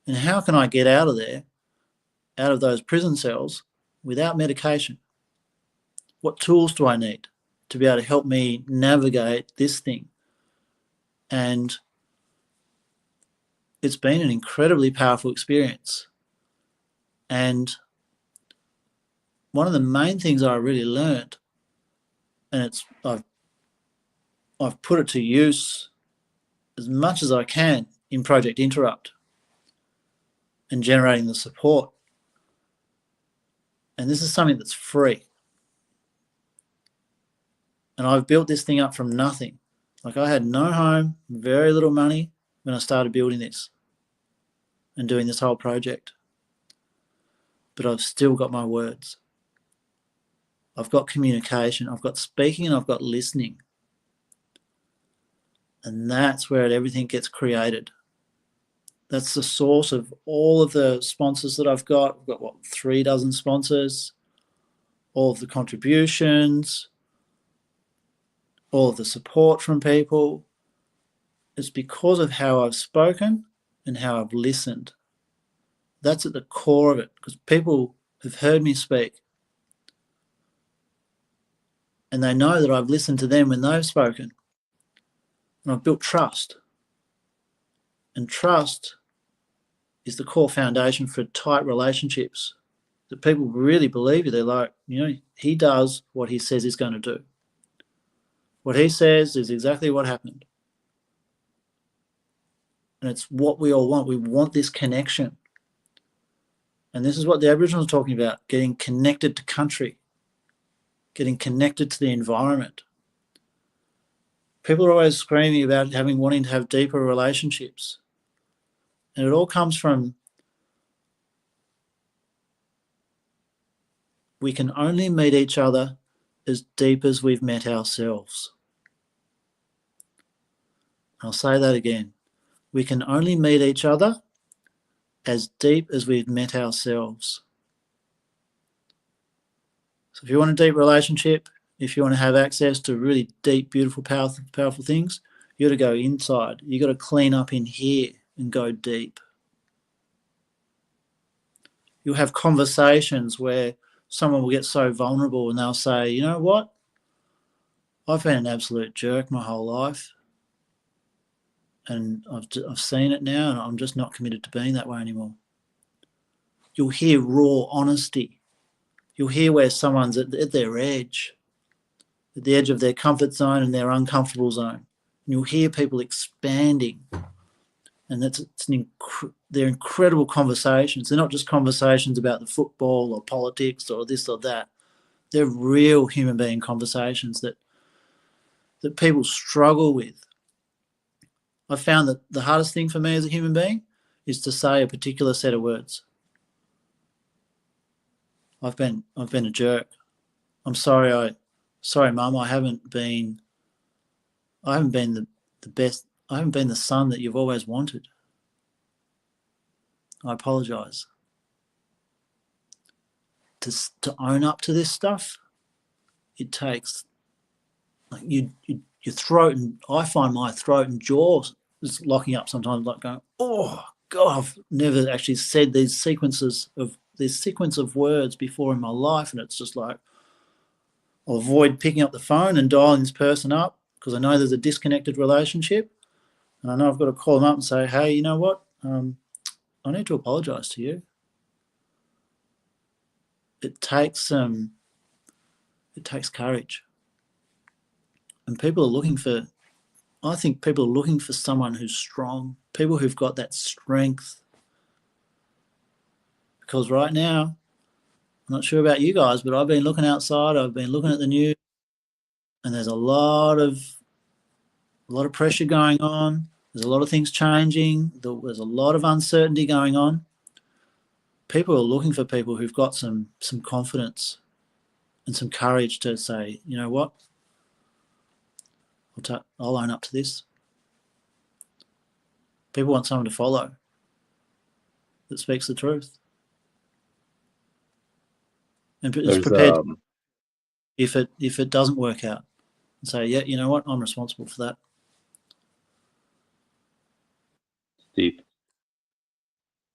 And how can I get out of there, out of those prison cells, without medication? What tools do I need to be able to help me navigate this thing? And it's been an incredibly powerful experience. And one of the main things I really learned, and I've put it to use as much as I can in Project Interupt and generating the support. And this is something that's free. And I've built this thing up from nothing. Like, I had no home, very little money when I started building this and doing this whole project. But I've still got my words. I've got communication, I've got speaking, and I've got listening. And that's where everything gets created. That's the source of all of the sponsors that I've got. I've got, 3 dozen sponsors, all of the contributions, all of the support from people. It's because of how I've spoken and how I've listened. That's at the core of it, because people have heard me speak and they know that I've listened to them when they've spoken. And I've built trust. And trust is the core foundation for tight relationships, that people really believe you. They're like, he does what he says he's going to do. What he says is exactly what happened. And it's what we all want. We want this connection. And this is what the Aboriginals are talking about, getting connected to country, getting connected to the environment. People are always screaming about wanting to have deeper relationships. And it all comes from, we can only meet each other as deep as we've met ourselves. I'll say that again. We can only meet each other as deep as we've met ourselves. So if you want a deep relationship, if you want to have access to really deep, beautiful, powerful things, you got to go inside. You got to clean up in here and go deep. You'll have conversations where someone will get so vulnerable and they'll say, you know what? I've been an absolute jerk my whole life. And I've seen it now, and I'm just not committed to being that way anymore. You'll hear raw honesty. You'll hear where someone's at their edge, at the edge of their comfort zone and their uncomfortable zone. And you'll hear people expanding. And they're incredible conversations. They're not just conversations about the football or politics or this or that. They're real human being conversations that people struggle with. I found that the hardest thing for me as a human being is to say a particular set of words. I've been a jerk. I'm sorry, Mum. I haven't been the best. I haven't been the son that you've always wanted. I apologise. To own up to this stuff, it takes, like, your throat, and I find my throat and jaw is locking up sometimes, like going, oh God, I've never actually said this sequence of words before in my life, and it's just like, I'll avoid picking up the phone and dialing this person up because I know there's a disconnected relationship, and I know I've got to call them up and say, hey, you know what? I need to apologise to you. It takes courage, and I think people are looking for someone who's strong, people who've got that strength. Because right now, I'm not sure about you guys, but I've been looking outside, I've been looking at the news, and there's a lot of pressure going on. There's a lot of things changing. There's a lot of uncertainty going on. People are looking for people who've got some confidence and some courage to say, you know what, I'll own up to this. People want someone to follow that speaks the truth. and is There's prepared if it doesn't work out, and say, yeah, you know what, I'm responsible for that. deep.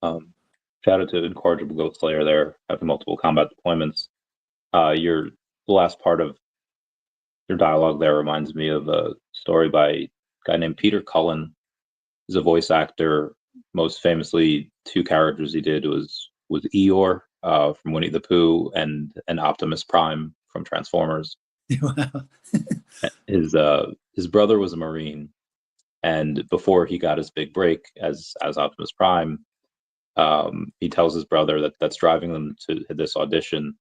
Shout out to Incorrigible Ghost Slayer there, having multiple combat deployments. The last part of your dialogue there reminds me of a story by a guy named Peter Cullen. He's a voice actor. Most famously, two characters he did was Eeyore from Winnie the Pooh and Optimus Prime from Transformers. Wow. His brother was a Marine, and before he got his big break as Optimus Prime, he tells his brother that's driving them to this audition.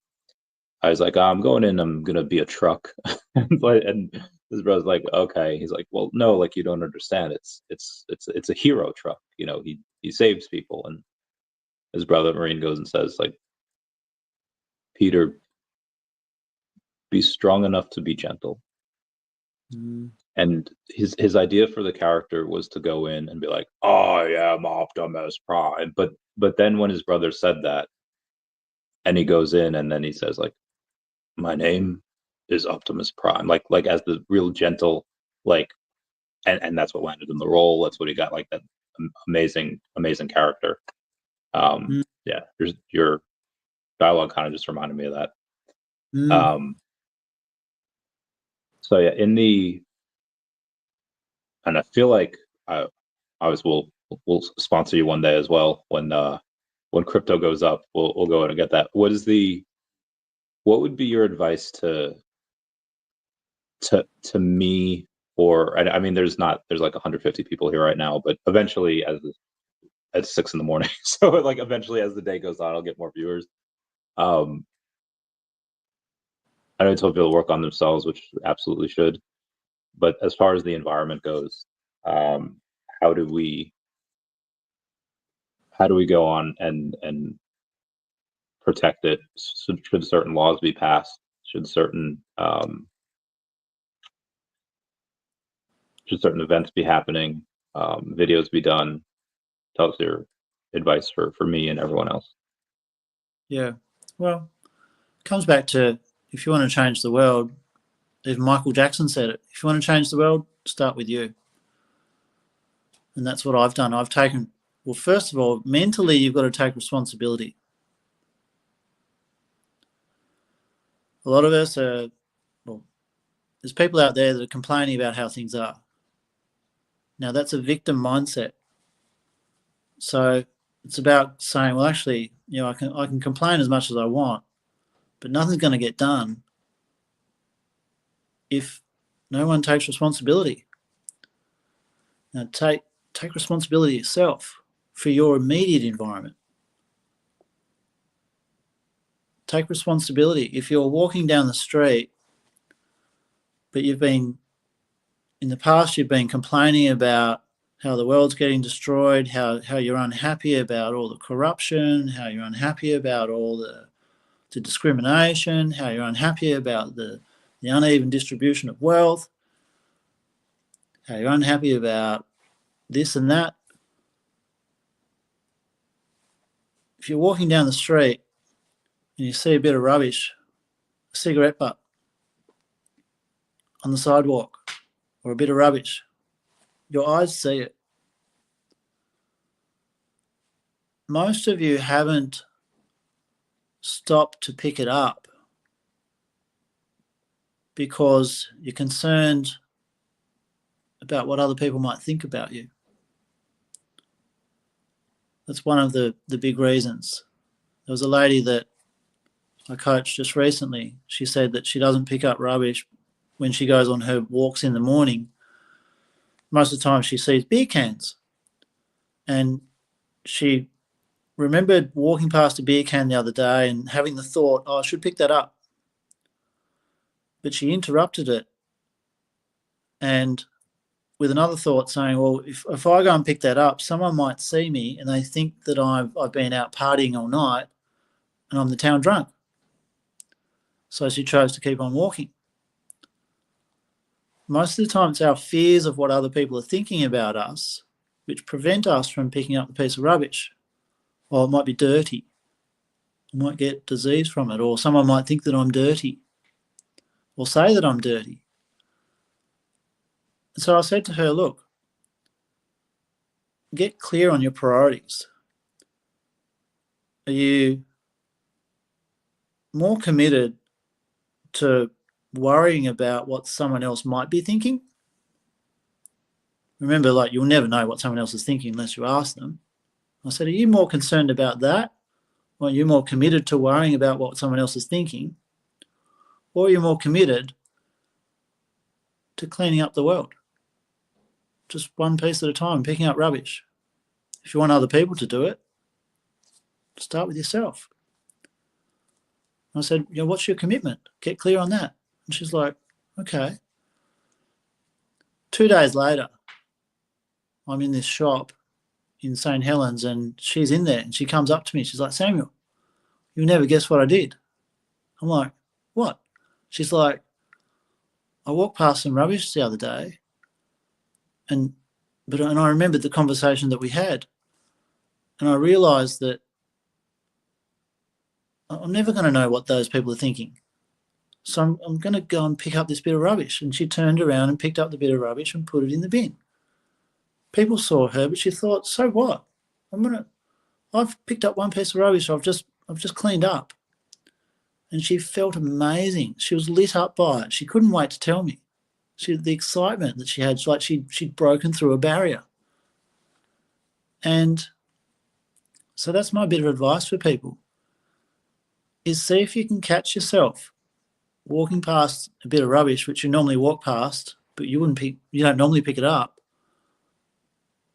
I was like, I'm going in. I'm gonna be a truck, and his brother's like, okay. He's like, well, no, like you don't understand. It's a hero truck. You know, he saves people. And his brother Marine goes and says, like, Peter, be strong enough to be gentle. Mm. And his idea for the character was to go in and be like, I am Optimus Prime. But then when his brother said that, and he goes in and then he says, like, my name is Optimus Prime, like as the real gentle, like, and that's what landed in the role. That's what he got, like that amazing character. Yeah, your dialogue kind of just reminded me of that. So yeah, and I feel like I we'll sponsor you one day as well when crypto goes up. We'll go in and get that. What would be your advice to me, or I mean, there's like 150 people here right now, but eventually at 6 a.m, so like eventually as the day goes on, I'll get more viewers. I know I told people to work on themselves, which absolutely should, but as far as the environment goes, how do we go on and protect it? Should certain laws be passed? Should certain events be happening? Videos be done? Tell us your advice for me and everyone else. Yeah, well, it comes back to, if you want to change the world, even Michael Jackson said it, if you want to change the world, start with you. And that's what I've done. I've taken, well, first of all, mentally, you've got to take responsibility. A lot of us there's people out there that are complaining about how things are. Now, that's a victim mindset. So it's about saying, well, actually, you know, I can complain as much as I want, but nothing's going to get done if no one takes responsibility. Now, take responsibility yourself for your immediate environment. Take responsibility. If you're walking down the street, but in the past, you've been complaining about how the world's getting destroyed, how you're unhappy about all the corruption, how you're unhappy about all the discrimination, how you're unhappy about the uneven distribution of wealth, how you're unhappy about this and that. If you're walking down the street and you see a bit of rubbish, a cigarette butt on the sidewalk, or a bit of rubbish, your eyes see it. Most of you haven't stopped to pick it up because you're concerned about what other people might think about you. That's one of the big reasons. There was a lady that I coached just recently. She said that she doesn't pick up rubbish when she goes on her walks in the morning. Most of the time she sees beer cans. And she remembered walking past a beer can the other day and having the thought, oh, I should pick that up. But she interrupted it, and with another thought saying, well, if I go and pick that up, someone might see me and they think that I've been out partying all night and I'm the town drunk. So she chose to keep on walking. Most of the time, it's our fears of what other people are thinking about us which prevent us from picking up the piece of rubbish. Well, it might be dirty, I might get disease from it, or someone might think that I'm dirty or say that I'm dirty. And so I said to her, look, get clear on your priorities. Are you more committed to worrying about what someone else might be thinking? Remember, like, you'll never know what someone else is thinking unless you ask them. I said, are you more concerned about that? Or are you more committed to worrying about what someone else is thinking? Or are you more committed to cleaning up the world? Just one piece at a time, picking up rubbish. If you want other people to do it, start with yourself. I said, what's your commitment? Get clear on that. And she's like, okay. 2 days later, I'm in this shop in St. Helens and she's in there and she comes up to me. She's like, Samuel, you'll never guess what I did. I'm like, what? She's like, I walked past some rubbish the other day and I remembered the conversation that we had, and I realised that I'm never going to know what those people are thinking. So I'm going to go and pick up this bit of rubbish. And she turned around and picked up the bit of rubbish and put it in the bin. People saw her, but she thought, so what? I've picked up one piece of rubbish. I've just cleaned up. And she felt amazing. She was lit up by it. She couldn't wait to tell me. The excitement that she had, like she'd broken through a barrier. And so that's my bit of advice for people, is see if you can catch yourself walking past a bit of rubbish, which you normally walk past, but you don't normally pick it up,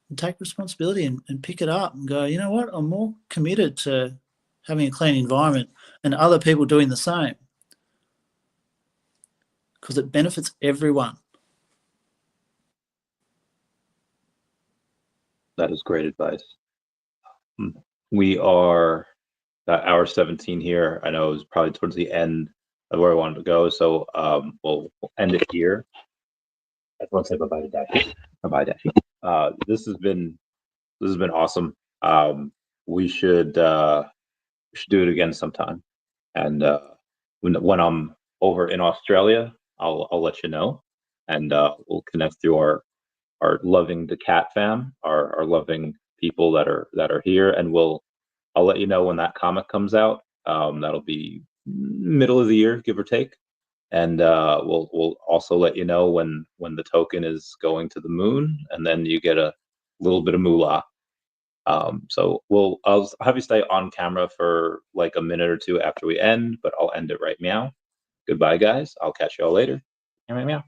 and take responsibility and pick it up and go, you know what, I'm more committed to having a clean environment and other people doing the same, because it benefits everyone. That is great advice. We are at hour 17 here. I know it was probably towards the end of where I wanted to go, so we'll end it here. I just want to say bye-bye to Dashi. Bye-bye, Dashi. This has been awesome. We should do it again sometime. And when I'm over in Australia, I'll let you know, and we'll connect through our loving daCat fam, our loving people that are here, and I'll let you know when that comic comes out. That'll be middle of the year, give or take, and we'll also let you know when the token is going to the moon, and then you get a little bit of moolah. So I'll have you stay on camera for like a minute or two after we end, but I'll end it right now. Goodbye, guys. I'll catch you all later. Meow, meow, meow.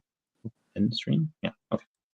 End the stream. Yeah.